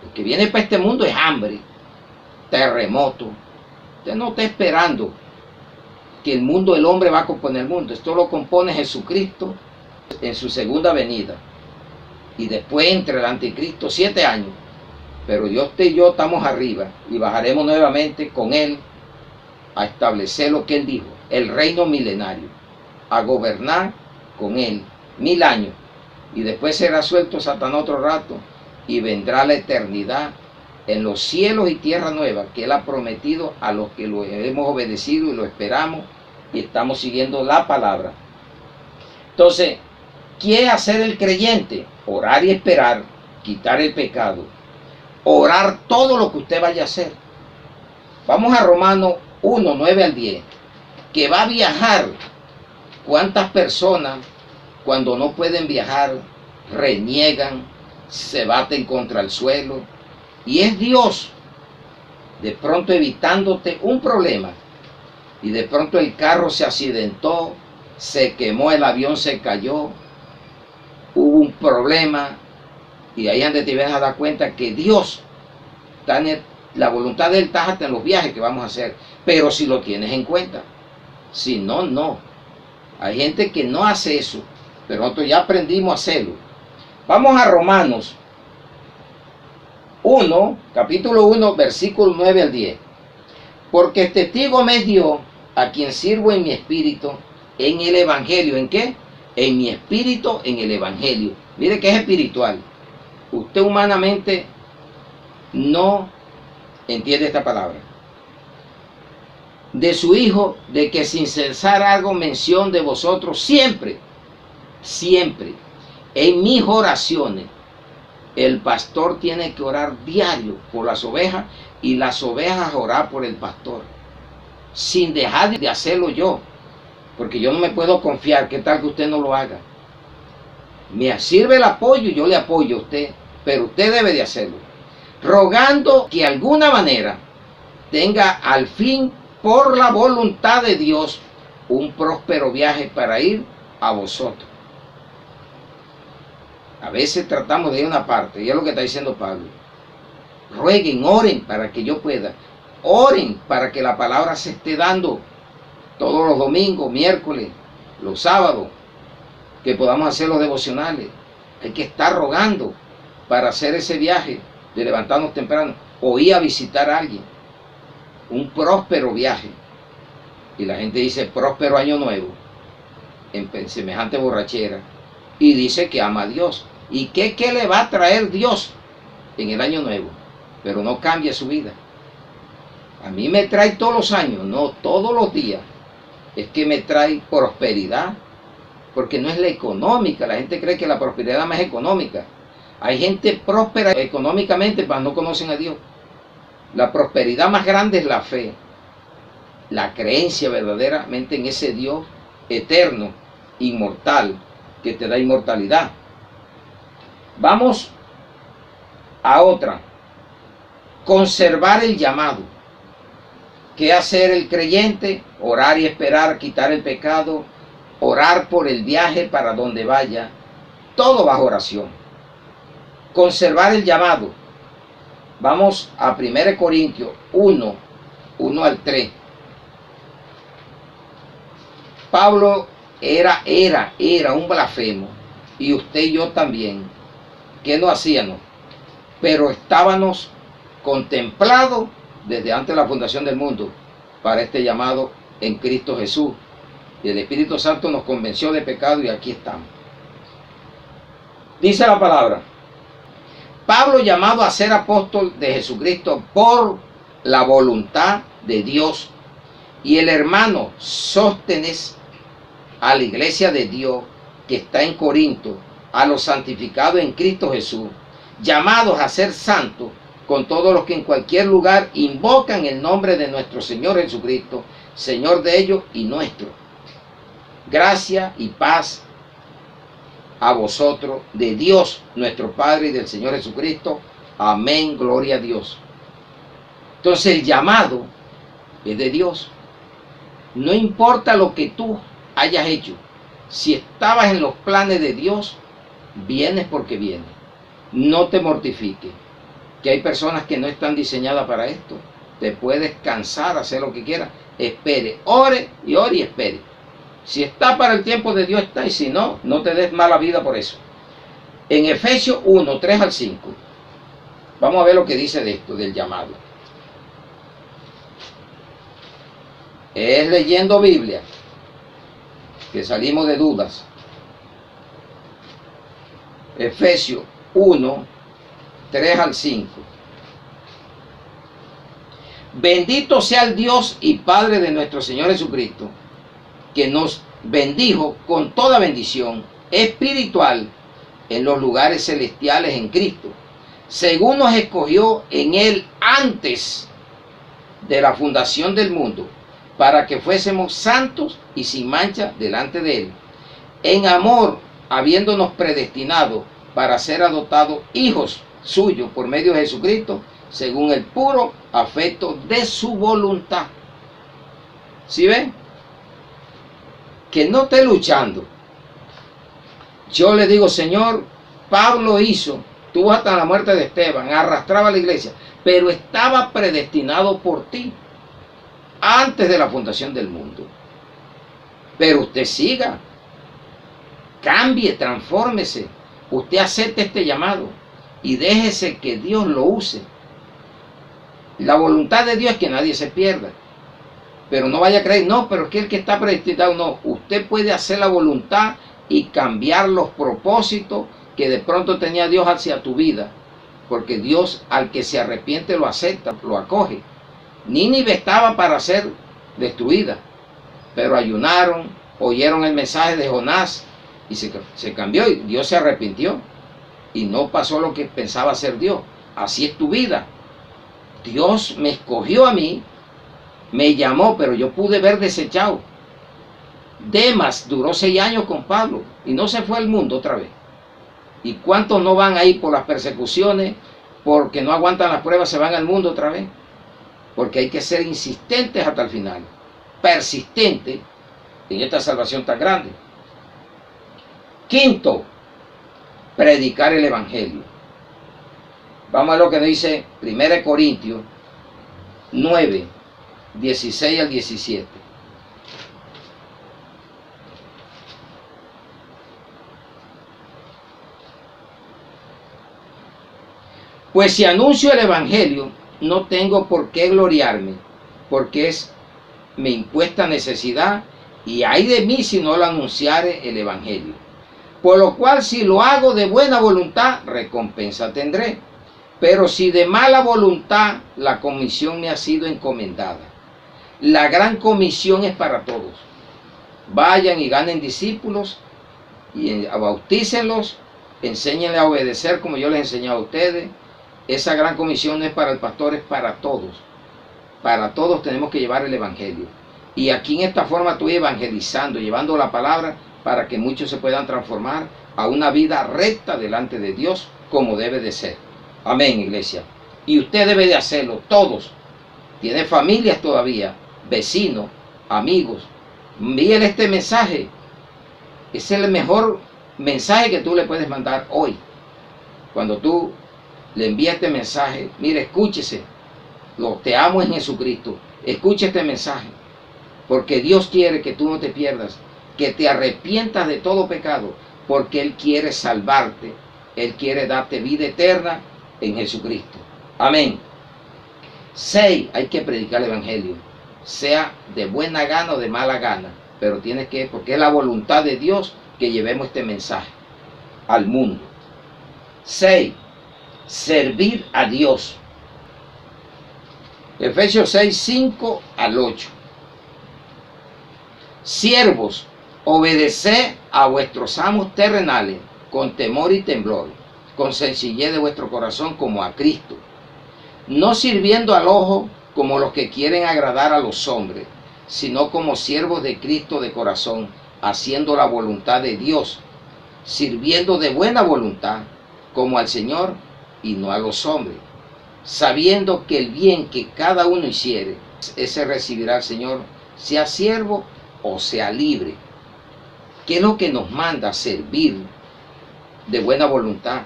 Lo que viene para este mundo es hambre, terremoto. Usted no está esperando que el mundo, el hombre va a componer el mundo. Esto lo compone Jesucristo en su segunda venida. Y después entre el anticristo 7 años. Pero Dios y yo estamos arriba y bajaremos nuevamente con Él a establecer lo que Él dijo, el reino milenario, a gobernar con Él 1000 años. Y después será suelto Satanás otro rato y vendrá la eternidad en los cielos y tierra nueva que Él ha prometido a los que lo hemos obedecido y lo esperamos y estamos siguiendo la palabra. Entonces, ¿qué hacer el creyente? Orar y esperar, quitar el pecado, orar todo lo que usted vaya a hacer. Vamos a Romanos 1, 9 al 10, que va a viajar. ¿Cuántas personas cuando no pueden viajar reniegan, se baten contra el suelo? Y es Dios de pronto evitándote un problema. Y de pronto el carro se accidentó, se quemó, el avión se cayó, hubo un problema. Y ahí es donde te vas a dar cuenta que Dios está en la voluntad de Él está hasta en los viajes que vamos a hacer. Pero si lo tienes en cuenta. Si no, no. Hay gente que no hace eso. Pero nosotros ya aprendimos a hacerlo. Vamos a Romanos 1, capítulo 1, versículo 9 al 10. Porque testigo me dio a quien sirvo en mi espíritu, en el evangelio. ¿En qué? En mi espíritu, en el evangelio. Mire que es espiritual. Usted humanamente no entiende esta palabra. De su Hijo, de que sin cesar hago mención de vosotros siempre, siempre, en mis oraciones. El pastor tiene que orar diario por las ovejas y las ovejas orar por el pastor, sin dejar de hacerlo yo, porque yo no me puedo confiar. ¿Qué tal que usted no lo haga? Me sirve el apoyo y yo le apoyo a usted, pero usted debe de hacerlo, rogando que de alguna manera tenga al fin, por la voluntad de Dios, un próspero viaje para ir a vosotros. A veces tratamos de ir a una parte, y es lo que está diciendo Pablo. Rueguen, oren para que yo pueda. Oren para que la palabra se esté dando todos los domingos, miércoles, los sábados, que podamos hacer los devocionales. Hay que estar rogando para hacer ese viaje de levantarnos temprano o ir a visitar a alguien. Un próspero viaje. Y la gente dice próspero año nuevo en semejante borrachera y dice que ama a Dios. ¿Y qué le va a traer Dios en el año nuevo? Pero no cambia su vida. A mí me trae todos los años, no todos los días. Es que me trae prosperidad, porque no es la económica. La gente cree que la prosperidad más es económica. Hay gente próspera económicamente, pero no conocen a Dios. La prosperidad más grande es la fe. la creencia verdaderamente en ese Dios eterno, inmortal, que te da inmortalidad. Vamos a otra. Conservar el llamado. ¿Qué hacer el creyente? Orar y esperar, quitar el pecado, orar por el viaje para donde vaya, todo bajo oración. Conservar el llamado. Vamos a 1 Corintios 1 al 3. Pablo era un blasfemo, y usted y yo también. ¿Qué no hacíamos? Pero estábamos contemplados desde antes de la fundación del mundo para este llamado en Cristo Jesús. Y el Espíritu Santo nos convenció de pecado y aquí estamos. Dice la palabra: Pablo, llamado a ser apóstol de Jesucristo por la voluntad de Dios, y el hermano Sóstenes, a la iglesia de Dios que está en Corinto, a los santificados en Cristo Jesús, llamados a ser santos, con todos los que en cualquier lugar invocan el nombre de nuestro Señor Jesucristo, Señor de ellos y nuestro. Gracia y paz a vosotros, de Dios nuestro Padre y del Señor Jesucristo. Amén, gloria a Dios. Entonces el llamado es de Dios. No importa lo que tú hayas hecho, si estabas en los planes de Dios, vienes porque vienes. No te mortifiques, que hay personas que no están diseñadas para esto. Te puedes cansar, hacer lo que quieras. Espere, ore y espere. Si está para el tiempo de Dios, está, y si no, no te des mala vida por eso. En Efesios 1, 3 al 5, vamos a ver lo que dice de esto, del llamado. Es leyendo Biblia que salimos de dudas. Efesios 1, 3 al 5. Bendito sea el Dios y Padre de nuestro Señor Jesucristo, que nos bendijo con toda bendición espiritual en los lugares celestiales en Cristo, según nos escogió en Él antes de la fundación del mundo, para que fuésemos santos y sin mancha delante de Él, en amor, habiéndonos predestinado para ser adoptados hijos suyos por medio de Jesucristo, según el puro afecto de su voluntad. ¿Sí ven? Que no esté luchando. Yo le digo: Señor, Pablo hizo, tuvo hasta la muerte de Esteban, arrastraba a la iglesia, pero estaba predestinado por ti antes de la fundación del mundo. Pero usted siga, cambie, transfórmese, usted acepte este llamado y déjese que Dios lo use. La voluntad de Dios es que nadie se pierda. Pero no vaya a creer, no, pero es que el que está predestinado, no. Usted puede hacer la voluntad y cambiar los propósitos que de pronto tenía Dios hacia tu vida. Porque Dios, al que se arrepiente, lo acepta, lo acoge. Nínive estaba para ser destruida, pero ayunaron, oyeron el mensaje de Jonás y se cambió, y Dios se arrepintió y no pasó lo que pensaba hacer Dios. Así es tu vida. Dios me escogió a mí, me llamó, pero yo pude ver desechado. Demas duró 6 años con Pablo y no se fue al mundo otra vez. ¿Y cuántos no van ahí por las persecuciones, porque no aguantan las pruebas, se van al mundo otra vez? Porque hay que ser insistentes hasta el final, persistentes en esta salvación tan grande. Quinto, predicar el Evangelio. Vamos a lo que nos dice 1 Corintios 9, 16 al 17. Pues si anuncio el Evangelio, no tengo por qué gloriarme, porque es mi impuesta necesidad, y ay de mí si no lo anunciare el Evangelio. Por lo cual, si lo hago de buena voluntad, recompensa tendré. Pero si de mala voluntad, la comisión me ha sido encomendada. La gran comisión es para todos. Vayan y ganen discípulos, y bautícenlos, enséñenles a obedecer como yo les he enseñado a ustedes. Esa gran comisión no es para el pastor, es para todos. para todos tenemos que llevar el evangelio. Y aquí en esta forma estoy evangelizando, llevando la palabra para que muchos se puedan transformar a una vida recta delante de Dios como debe de ser. Amén, iglesia. Y usted debe de hacerlo, todos. Tiene familias todavía, vecinos, amigos. Envíele este mensaje. Es el mejor mensaje que tú le puedes mandar hoy. Cuando tú le envías este mensaje, mire, escúchese. Te amo en Jesucristo. Escuche este mensaje. Porque Dios quiere que tú no te pierdas, que te arrepientas de todo pecado, porque Él quiere salvarte. Él quiere darte vida eterna en Jesucristo. Amén. 6. Hay que predicar el evangelio, sea de buena gana o de mala gana, pero tienes que, porque es la voluntad de Dios que llevemos este mensaje al mundo. 6. Servir a Dios. Efesios 6, 5 al 8. Siervos, obedeced a vuestros amos terrenales con temor y temblor, con sencillez de vuestro corazón como a Cristo, no sirviendo al ojo como los que quieren agradar a los hombres, sino como siervos de Cristo de corazón, haciendo la voluntad de Dios, sirviendo de buena voluntad, como al Señor y no a los hombres, sabiendo que el bien que cada uno hiciere, ese recibirá al Señor, sea siervo o sea libre. ¿Qué es lo que nos manda? Servir de buena voluntad.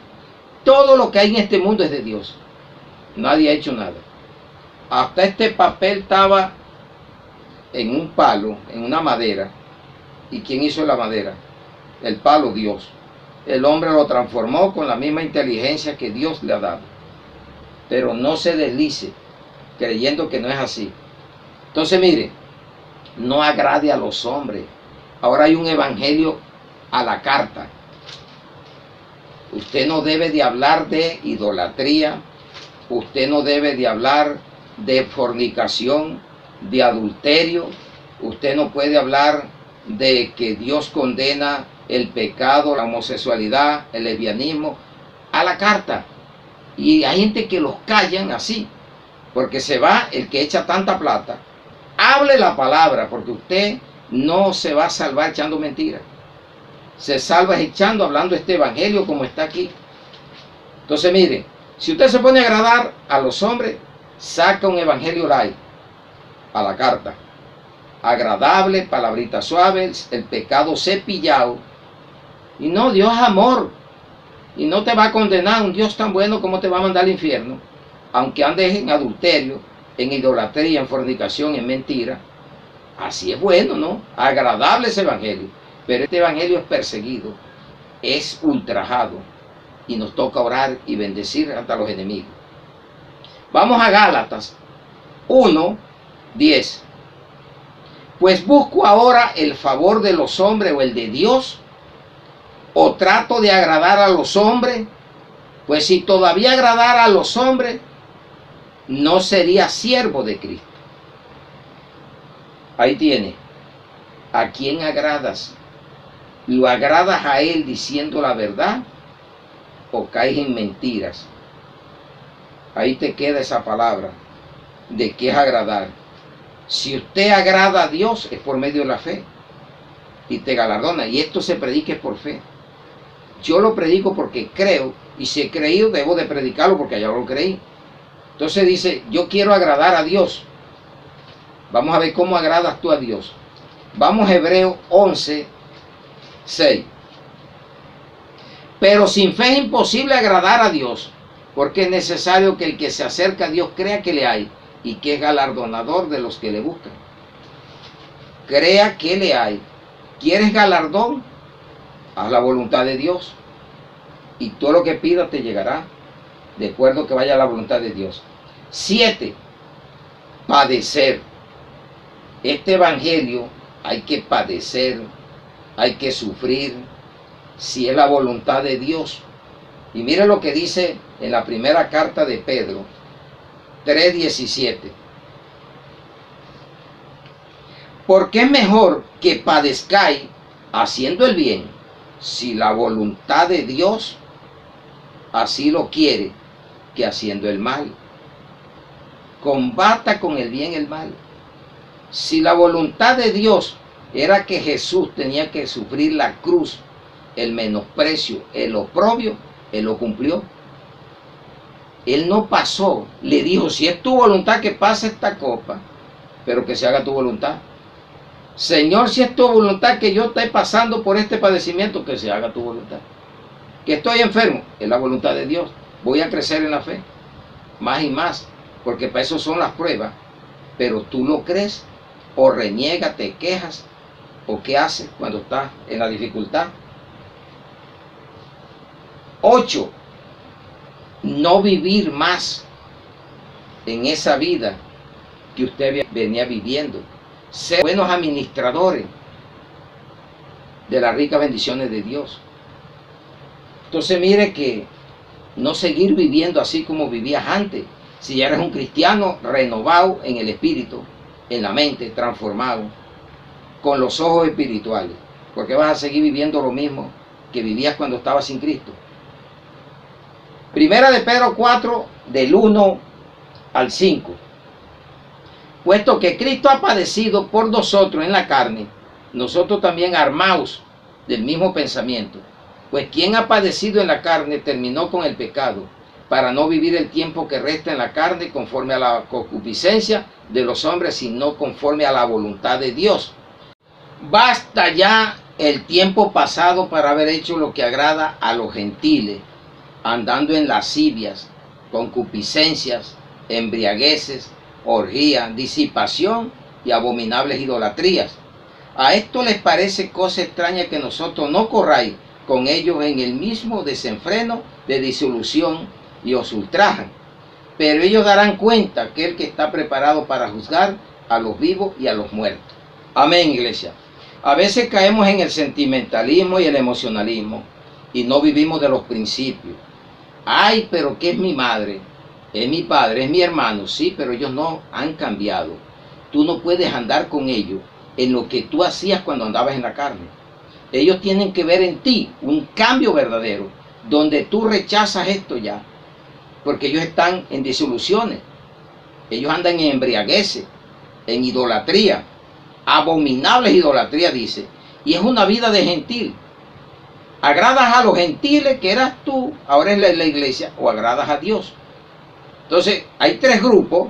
Todo lo que hay en este mundo es de Dios. Nadie ha hecho nada. Hasta este papel estaba en un palo, en una madera. ¿Y quién hizo la madera? El palo, Dios. El hombre lo transformó con la misma inteligencia que Dios le ha dado. Pero no se deslice creyendo que no es así. Entonces mire, no agrade a los hombres. Ahora hay un evangelio a la carta. Usted no debe de hablar de idolatría. Usted no debe de hablar de fornicación, de adulterio. Usted no puede hablar de que Dios condena el pecado, la homosexualidad, el lesbianismo. A la carta. Y hay gente que los callan así, porque se va el que echa tanta plata. Hable la palabra, porque usted no se va a salvar echando mentiras. Se salva echando, hablando este evangelio como está aquí. Entonces mire, si usted se pone a agradar a los hombres, saca un evangelio light a la carta. Agradable, palabritas suaves, el pecado cepillado. Y no, Dios es amor. Y no te va a condenar. Un Dios tan bueno como te va a mandar al infierno. Aunque andes en adulterio, en idolatría, en fornicación, en mentira. Así es bueno, ¿no? Agradable ese evangelio. Pero este evangelio es perseguido, es ultrajado. Y nos toca orar y bendecir hasta los enemigos. Vamos a Gálatas 1, 10. Pues busco ahora el favor de los hombres o el de Dios, o trato de agradar a los hombres. Pues si todavía agradara a los hombres, no sería siervo de Cristo. Ahí tiene. ¿A quién agradas? ¿Lo agradas a Él diciendo la verdad o caes en mentiras? Ahí te queda esa palabra de qué es agradar. Si usted agrada a Dios es por medio de la fe y te galardona. Y esto se predica por fe. Yo lo predico porque creo, y si he creído debo de predicarlo porque ya lo creí. Entonces dice, yo quiero agradar a Dios. Vamos a ver cómo agradas tú a Dios. Vamos a Hebreos 11, 6. Pero sin fe es imposible agradar a Dios, porque es necesario que el que se acerca a Dios crea que le hay y que es galardonador de los que le buscan. Crea que le hay. ¿Quieres galardón? Haz la voluntad de Dios y todo lo que pidas te llegará de acuerdo que vaya a la voluntad de Dios. 7. Padecer. Este evangelio hay que padecer, hay que sufrir, si es la voluntad de Dios. Y mire lo que dice en la primera carta de Pedro 3:17. Porque es mejor que padezcáis haciendo el bien, si la voluntad de Dios así lo quiere, que haciendo el mal. Combata con el bien el mal. Si la voluntad de Dios era que Jesús tenía que sufrir la cruz, el menosprecio, el oprobio, Él lo cumplió. Él no pasó, le dijo, si es tu voluntad que pase esta copa, pero que se haga tu voluntad. Señor, si es tu voluntad que yo esté pasando por este padecimiento, que se haga tu voluntad. Que estoy enfermo, es la voluntad de Dios. Voy a crecer en la fe, más y más, porque para eso son las pruebas. Pero tú lo crees, o reniegas, te quejas, o qué haces cuando estás en la dificultad. 8. No vivir más en esa vida que usted venía viviendo. Ser buenos administradores de las ricas bendiciones de Dios. Entonces mire que no seguir viviendo así como vivías antes. Si ya eres un cristiano renovado en el espíritu, en la mente, transformado, con los ojos espirituales. Porque vas a seguir viviendo lo mismo que vivías cuando estabas sin Cristo. Primera de Pedro 4, del 1 al 5. Puesto que Cristo ha padecido por nosotros en la carne, nosotros también armaos del mismo pensamiento. Pues quien ha padecido en la carne terminó con el pecado, para no vivir el tiempo que resta en la carne conforme a la concupiscencia de los hombres, sino conforme a la voluntad de Dios. Basta ya el tiempo pasado para haber hecho lo que agrada a los gentiles, andando en lascivias, concupiscencias, embriagueces, orgía, disipación y abominables idolatrías. A esto les parece cosa extraña que nosotros no corráis con ellos en el mismo desenfreno de disolución y os ultrajan. Pero ellos darán cuenta aquel que está preparado para juzgar a los vivos y a los muertos. Amén, iglesia. A veces caemos en el sentimentalismo y el emocionalismo y no vivimos de los principios. Ay, pero ¿qué es mi madre? Es mi padre, es mi hermano. Sí, pero ellos no han cambiado. Tú no puedes andar con ellos en lo que tú hacías cuando andabas en la carne. Ellos tienen que ver en ti un cambio verdadero, donde tú rechazas esto ya, porque ellos están en disoluciones. Ellos andan en embriagueces, en idolatría, abominables idolatría, dice. Y es una vida de gentil. ¿Agradas a los gentiles, que eras tú, ahora es la iglesia, o agradas a Dios? Entonces, hay tres grupos,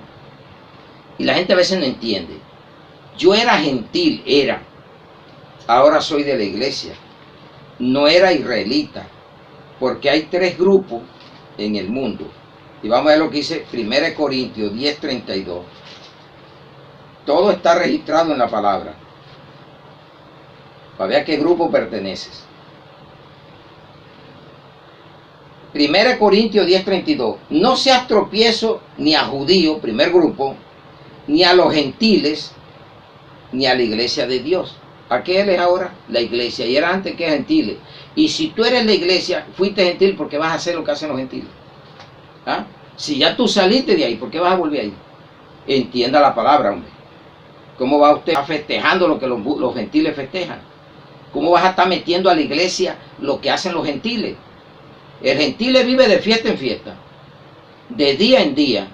y la gente a veces no entiende. Yo era gentil, ahora soy de la iglesia. No era israelita, porque hay tres grupos en el mundo. Y vamos a ver lo que dice 1 Corintios 10:32. Todo está registrado en la palabra, para ver a qué grupo perteneces. 1 Corintios 10:32. No seas tropiezo ni a judío, primer grupo, ni a los gentiles, ni a la iglesia de Dios. ¿A qué él es ahora? La iglesia. Y era antes que gentiles. Y si tú eres la iglesia, fuiste gentil, porque vas a hacer lo que hacen los gentiles. ¿Ah? Si ya tú saliste de ahí, ¿por qué vas a volver ahí? Entienda la palabra, hombre. ¿Cómo va usted festejando lo que los gentiles festejan? ¿Cómo vas a estar metiendo a la iglesia lo que hacen los gentiles? El gentil vive de fiesta en fiesta, de día en día,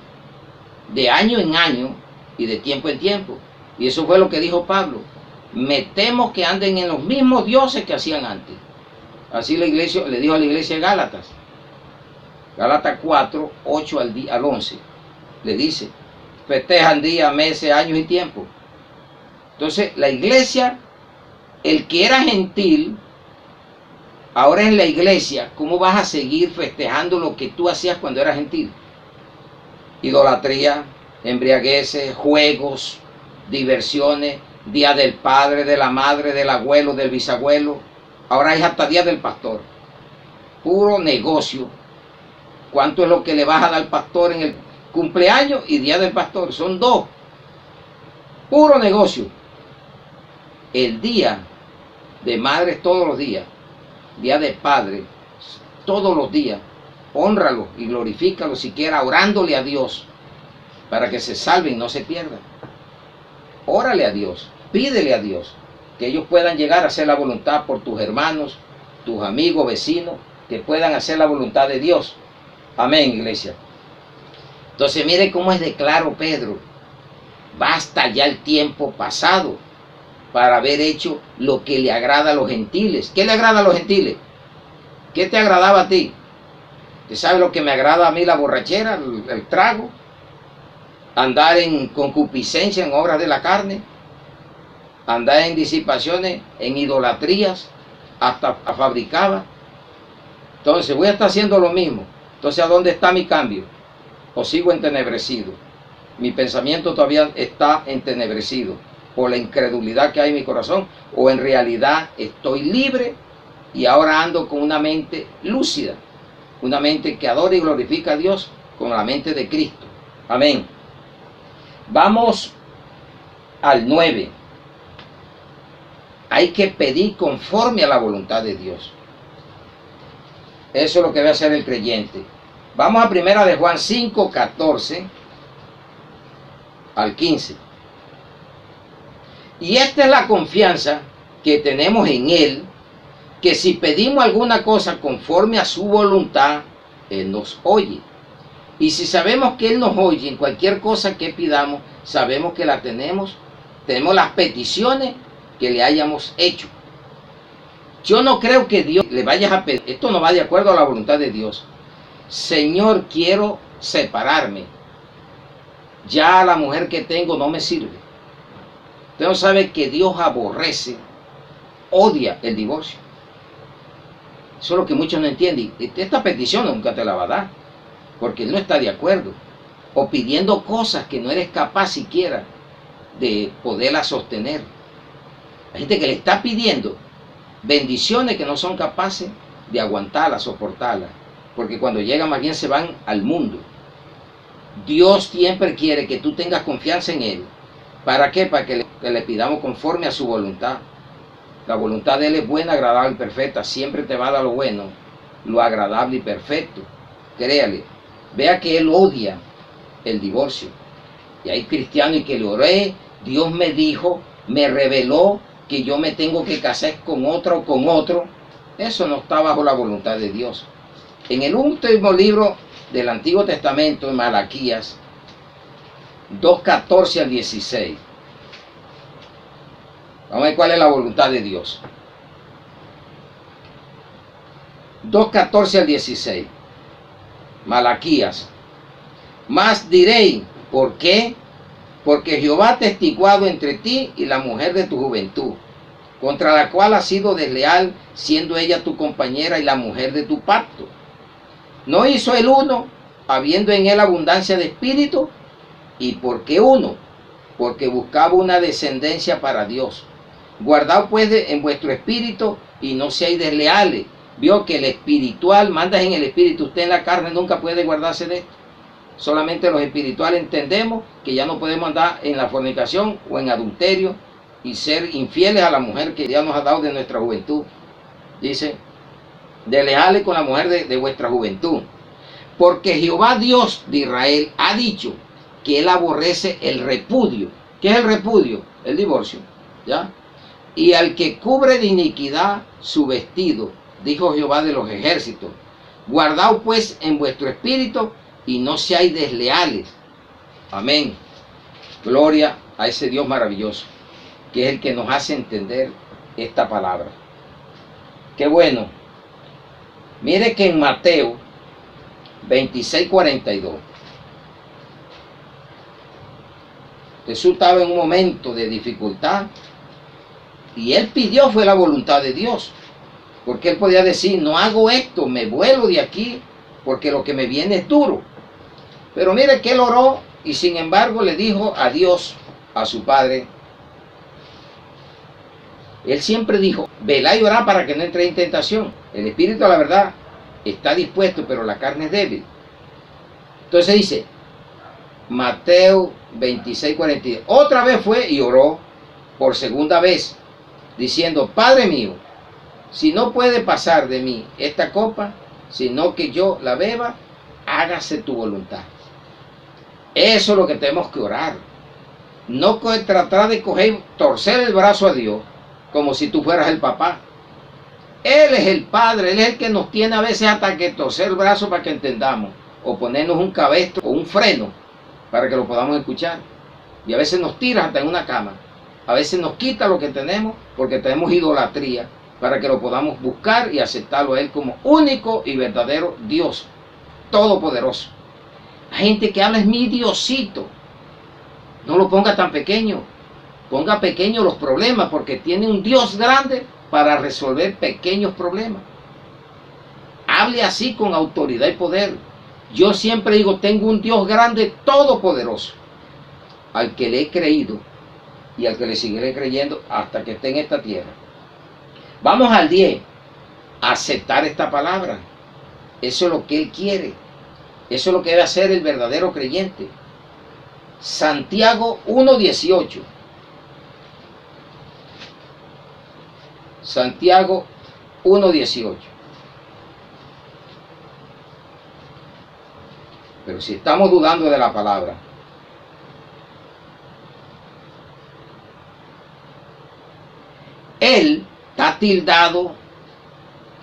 de año en año y de tiempo en tiempo. Y eso fue lo que dijo Pablo. Me temo que anden en los mismos dioses que hacían antes. Así la iglesia le dijo a la iglesia de Gálatas. Gálatas 4, 8 al 11. Le dice, festejan días, meses, años y tiempo. Entonces la iglesia, el que era gentil, ahora en la iglesia, ¿cómo vas a seguir festejando lo que tú hacías cuando eras gentil? Idolatría, embriagueces, juegos, diversiones, día del padre, de la madre, del abuelo, del bisabuelo. Ahora es hasta día del pastor. Puro negocio. ¿Cuánto es lo que le vas a dar al pastor en el cumpleaños y día del pastor? Son dos. Puro negocio. El día de madres todos los días. Día de padre, todos los días, hónralo y glorifícalo siquiera orándole a Dios para que se salven y no se pierdan. Órale a Dios, pídele a Dios que ellos puedan llegar a hacer la voluntad por tus hermanos, tus amigos, vecinos, que puedan hacer la voluntad de Dios. Amén, iglesia. Entonces mire cómo es de claro Pedro. Basta ya el tiempo pasado para haber hecho lo que le agrada a los gentiles. ¿Qué le agrada a los gentiles? ¿Qué te agradaba a ti? ¿Te sabe lo que me agrada a mí? La borrachera, el trago, andar en concupiscencia, en obras de la carne, andar en disipaciones, en idolatrías, hasta fabricaba. Entonces voy a estar haciendo lo mismo. Entonces, ¿a dónde está mi cambio? ¿O sigo entenebrecido? Mi pensamiento todavía está entenebrecido por la incredulidad que hay en mi corazón, o en realidad estoy libre y ahora ando con una mente lúcida, una mente que adora y glorifica a Dios con la mente de Cristo. Amén. Vamos al 9. Hay que pedir conforme a la voluntad de Dios. Eso es lo que debe hacer el creyente. Vamos a primera de Juan 5, 14 al 15. Y esta es la confianza que tenemos en Él, que si pedimos alguna cosa conforme a su voluntad, Él nos oye. Y si sabemos que Él nos oye en cualquier cosa que pidamos, sabemos que la tenemos las peticiones que le hayamos hecho. Yo no creo que Dios le vaya a pedir, esto no va de acuerdo a la voluntad de Dios. Señor, quiero separarme. Ya la mujer que tengo no me sirve. Usted no sabe que Dios aborrece, odia el divorcio. Eso es lo que muchos no entienden. Esta petición nunca te la va a dar, porque Él no está de acuerdo. O pidiendo cosas que no eres capaz siquiera de poderlas sostener. Hay gente que le está pidiendo bendiciones que no son capaces de aguantarlas, soportarlas. Porque cuando llegan más bien se van al mundo. Dios siempre quiere que tú tengas confianza en Él. ¿Para qué? Para que le pidamos conforme a su voluntad. La voluntad de Él es buena, agradable y perfecta. Siempre te va a dar lo bueno, lo agradable y perfecto. Créale. Vea que Él odia el divorcio. Y hay cristianos y que le oré, Dios me dijo, me reveló que yo me tengo que casar con otra o con otro. Eso no está bajo la voluntad de Dios. En el último libro del Antiguo Testamento, en Malaquías 2:14 al 16. Vamos a ver cuál es la voluntad de Dios. 2:14 al 16. Malaquías. Mas diréis, ¿por qué? Porque Jehová ha testiguado entre ti y la mujer de tu juventud, contra la cual has sido desleal, siendo ella tu compañera y la mujer de tu pacto. ¿No hizo el uno, habiendo en él abundancia de espíritu? ¿Y por qué uno? Porque buscaba una descendencia para Dios. Guardaos pues en vuestro espíritu y no seáis desleales. Vio que el espiritual, mandas en el espíritu, usted en la carne nunca puede guardarse de esto. Solamente los espirituales entendemos que ya no podemos andar en la fornicación o en adulterio y ser infieles a la mujer que Dios nos ha dado de nuestra juventud. Dice, desleales con la mujer de vuestra juventud. Porque Jehová Dios de Israel ha dicho que Él aborrece el repudio. ¿Qué es el repudio? El divorcio. ¿Ya? Y al que cubre de iniquidad su vestido, dijo Jehová de los ejércitos. Guardaos pues en vuestro espíritu y no seáis desleales. Amén. Gloria a ese Dios maravilloso, que es el que nos hace entender esta palabra. Qué bueno. Mire que en Mateo 26:42, Jesús estaba en un momento de dificultad y Él pidió, fue la voluntad de Dios. Porque Él podía decir, no hago esto, me vuelo de aquí, porque lo que me viene es duro. Pero mire que Él oró y sin embargo le dijo a Dios, a su Padre. Él siempre dijo, velá y orá para que no entre en tentación. El espíritu, la verdad, está dispuesto, pero la carne es débil. Entonces dice, Mateo 26:42, otra vez fue y oró por segunda vez, diciendo, Padre mío, si no puede pasar de mí esta copa, sino que yo la beba, hágase tu voluntad. Eso es lo que tenemos que orar. No tratar de torcer el brazo a Dios como si tú fueras el papá. Él es el Padre, Él es el que nos tiene a veces hasta que torcer el brazo para que entendamos, o ponernos un cabestro o un un freno para que lo podamos escuchar. Y a veces nos tira hasta en una cama. A veces nos quita lo que tenemos porque tenemos idolatría, para que lo podamos buscar y aceptarlo a Él como único y verdadero Dios todopoderoso. Hay gente que habla, es mi Diosito. No lo ponga tan pequeño. Ponga pequeños los problemas, porque tiene un Dios grande para resolver pequeños problemas. Hable así con autoridad y poder. Yo siempre digo, tengo un Dios grande todopoderoso, al que le he creído y al que le seguiré creyendo hasta que esté en esta tierra. Vamos al 10. Aceptar esta palabra. Eso es lo que Él quiere. Eso es lo que debe hacer el verdadero creyente. Santiago 1:18. Santiago 1:18. Pero si estamos dudando de la palabra, Él está tildado,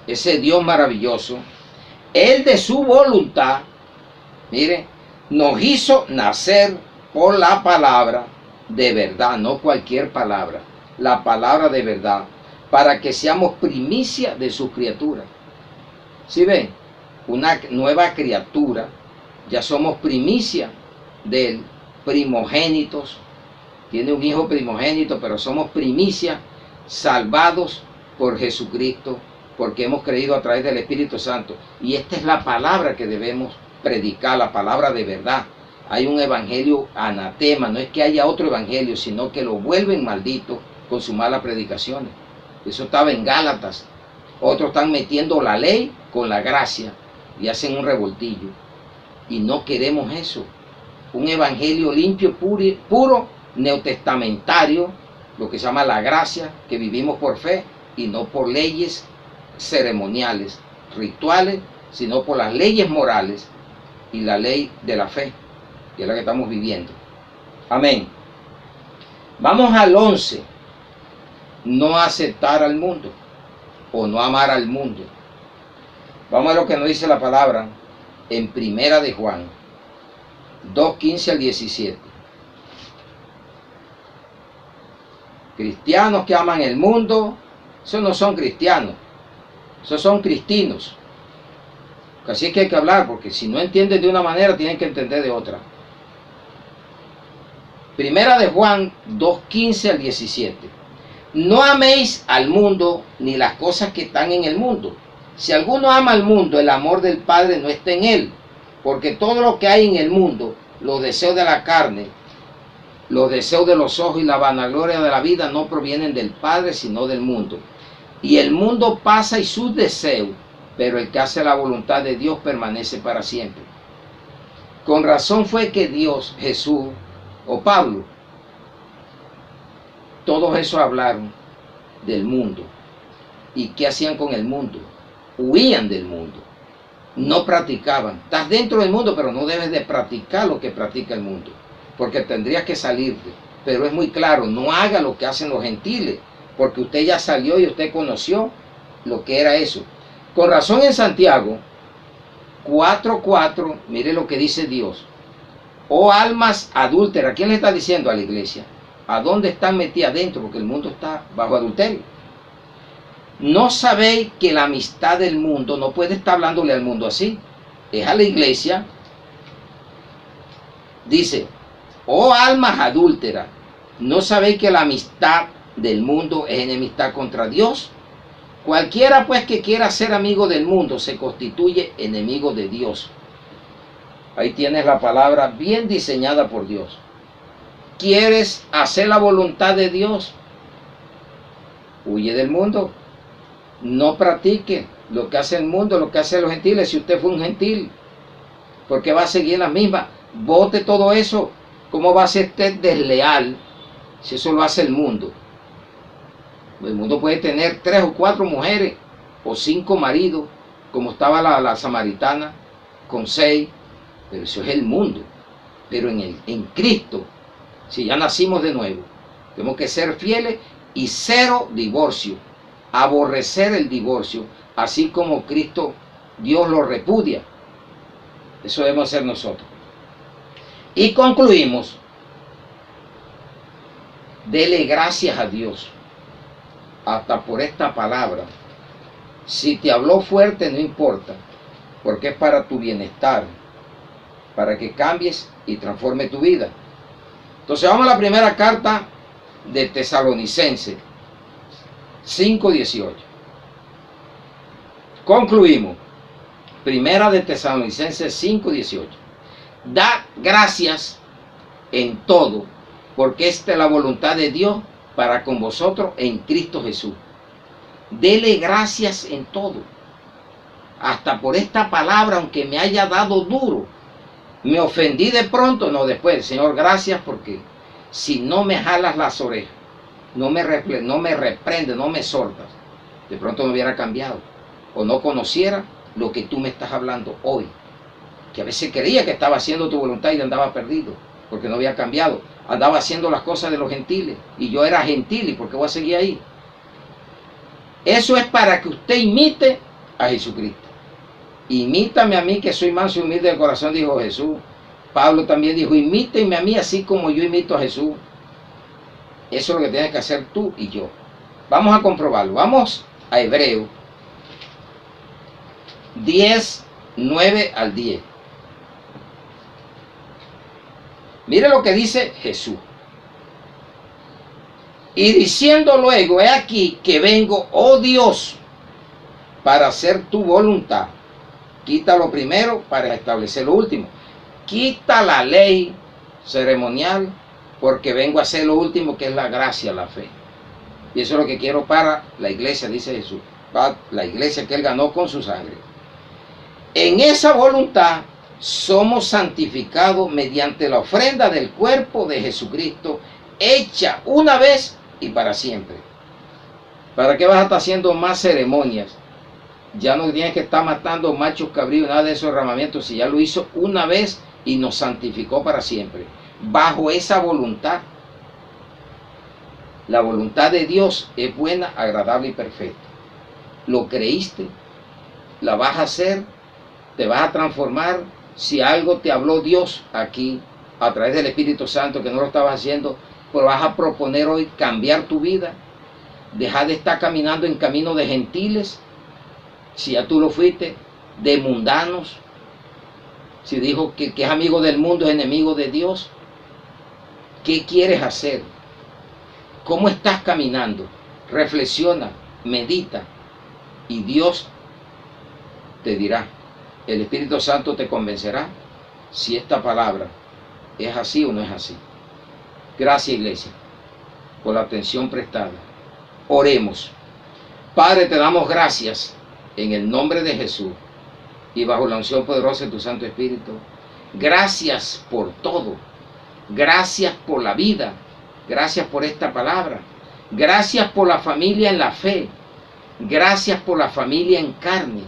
ese Dios maravilloso, Él de su voluntad, mire, nos hizo nacer por la palabra de verdad, no cualquier palabra, la palabra de verdad, para que seamos primicia de su criatura. ¿Sí ven? Una nueva criatura, ya somos primicia de Él, primogénitos, tiene un hijo primogénito, pero somos primicia, salvados por Jesucristo, porque hemos creído a través del Espíritu Santo. Y esta es la palabra que debemos predicar, la palabra de verdad. Hay un evangelio anatema, no es que haya otro evangelio, sino que lo vuelven maldito con sus malas predicaciones. Eso estaba en Gálatas. Otros están metiendo la ley con la gracia y hacen un revoltillo. Y no queremos eso. Un evangelio limpio, puro, neotestamentario, lo que se llama la gracia, que vivimos por fe y no por leyes ceremoniales, rituales, sino por las leyes morales y la ley de la fe, que es la que estamos viviendo. Amén. Vamos al 11. No aceptar al mundo o no amar al mundo. Vamos a lo que nos dice la palabra en Primera de Juan 2:15 al 17. Cristianos que aman el mundo, esos no son cristianos, esos son cristinos. Así es que hay que hablar, porque si no entienden de una manera, tienen que entender de otra. Primera de Juan 2:15 al 17. No améis al mundo ni las cosas que están en el mundo. Si alguno ama al mundo, el amor del Padre no está en él, porque todo lo que hay en el mundo, los deseos de la carne, los deseos de los ojos y la vanagloria de la vida no provienen del Padre, sino del mundo. Y el mundo pasa y sus deseos, pero el que hace la voluntad de Dios permanece para siempre. Con razón fue que Dios, Jesús o Pablo, todos esos hablaron del mundo. ¿Y qué hacían con el mundo? Huían del mundo. No practicaban. Estás dentro del mundo, pero no debes de practicar lo que practica el mundo, porque tendrías que salirte. Pero es muy claro, no haga lo que hacen los gentiles, porque usted ya salió y usted conoció lo que era eso. Con razón en Santiago 4:4, mire lo que dice Dios. Oh almas adúlteras, ¿quién le está diciendo a la iglesia? ¿A dónde están metidas dentro? Porque el mundo está bajo adulterio. ¿No sabéis que la amistad del mundo, no puede estar hablándole al mundo así? Es a la iglesia. Dice, oh almas adúlteras, ¿no sabéis que la amistad del mundo es enemistad contra Dios? Cualquiera pues que quiera ser amigo del mundo se constituye enemigo de Dios. Ahí tienes la palabra bien diseñada por Dios. ¿Quieres hacer la voluntad de Dios? Huye del mundo. No practique lo que hace el mundo, lo que hacen los gentiles. Si usted fue un gentil, ¿por qué va a seguir la misma? Bote todo eso. ¿Cómo va a ser usted desleal si eso lo hace el mundo? El mundo puede tener 3 o 4 mujeres o 5 maridos, como estaba la samaritana, con 6, pero eso es el mundo. Pero en Cristo, si ya nacimos de nuevo, tenemos que ser fieles y 0 divorcio, aborrecer el divorcio, así como Cristo, Dios lo repudia. Eso debemos hacer nosotros. Y concluimos, dele gracias a Dios, hasta por esta palabra. Si te habló fuerte, no importa, porque es para tu bienestar, para que cambies y transforme tu vida. Entonces vamos a la primera carta de Tesalonicenses 5:18. Concluimos. Primera de Tesalonicenses 5:18. Da gracias en todo, porque esta es la voluntad de Dios para con vosotros en Cristo Jesús. Dele gracias en todo. Hasta por esta palabra, aunque me haya dado duro, me ofendí de pronto, no después. Señor, gracias, porque si no me jalas las orejas, no me reprendes, no me exhortas, de pronto me hubiera cambiado, o no conociera lo que tú me estás hablando hoy, que a veces creía que estaba haciendo tu voluntad y andaba perdido, porque no había cambiado, andaba haciendo las cosas de los gentiles, y yo era gentil, ¿y por qué voy a seguir ahí? Eso es para que usted imite a Jesucristo. Imítame a mí, que soy manso y humilde de corazón, dijo Jesús. Pablo también dijo, imítenme a mí así como yo imito a Jesús. Eso es lo que tienes que hacer tú y yo. Vamos a comprobarlo. Vamos a Hebreos 10, 9 al 10. Mire lo que dice Jesús. Y diciendo luego, he aquí que vengo, oh Dios, para hacer tu voluntad. Quita lo primero para establecer lo último. Quita la ley ceremonial, porque vengo a hacer lo último, que es la gracia, la fe. Y eso es lo que quiero para la iglesia, dice Jesús. Para la iglesia que Él ganó con su sangre. En esa voluntad somos santificados mediante la ofrenda del cuerpo de Jesucristo, hecha una vez y para siempre. ¿Para qué vas a estar haciendo más ceremonias? Ya no tienes que estar matando machos cabríos, nada de esos derramamientos, si ya lo hizo una vez y nos santificó para siempre. Bajo esa voluntad, la voluntad de Dios es buena, agradable y perfecta. ¿Lo creíste? ¿La vas a hacer? ¿Te vas a transformar? Si algo te habló Dios aquí, a través del Espíritu Santo, que no lo estabas haciendo, pero vas a proponer hoy cambiar tu vida, dejar de estar caminando en camino de gentiles, si ya tú lo fuiste, de mundanos, si dijo que es amigo del mundo, es enemigo de Dios. ¿Qué quieres hacer? ¿Cómo estás caminando? Reflexiona, medita, y Dios te dirá, el Espíritu Santo te convencerá si esta palabra es así o no es así. Gracias, iglesia, por la atención prestada. Oremos. Padre, te damos gracias en el nombre de Jesús y bajo la unción poderosa de tu Santo Espíritu. Gracias por todo. Gracias por la vida. Gracias por esta palabra. Gracias por la familia en la fe. Gracias por la familia en carne.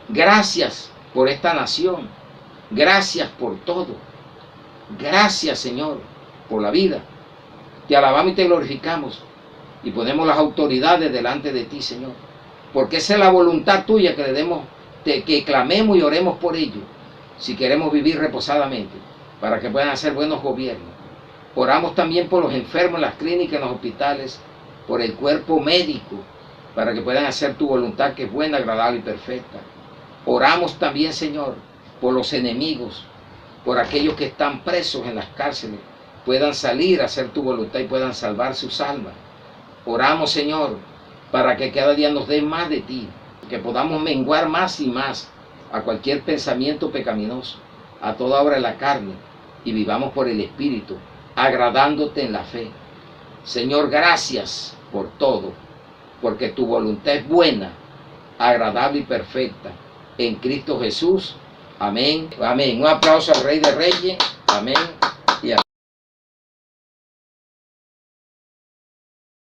Gracias por esta nación. Gracias por todo. Gracias, Señor, por la vida. Te alabamos y te glorificamos y ponemos las autoridades delante de ti, Señor, porque esa es la voluntad tuya, que le demos, que clamemos y oremos por ello, si queremos vivir reposadamente, para que puedan hacer buenos gobiernos. Oramos también por los enfermos en las clínicas, en los hospitales, por el cuerpo médico, para que puedan hacer tu voluntad, que es buena, agradable y perfecta. Oramos también, Señor, por los enemigos, por aquellos que están presos en las cárceles, puedan salir a hacer tu voluntad y puedan salvar sus almas. Oramos, Señor, para que cada día nos dé más de ti, que podamos menguar más y más a cualquier pensamiento pecaminoso, a toda obra de la carne, y vivamos por el Espíritu, agradándote en la fe. Señor, gracias por todo, porque tu voluntad es buena, agradable y perfecta, en Cristo Jesús. Amén. Amén. Un aplauso al Rey de Reyes. Amén.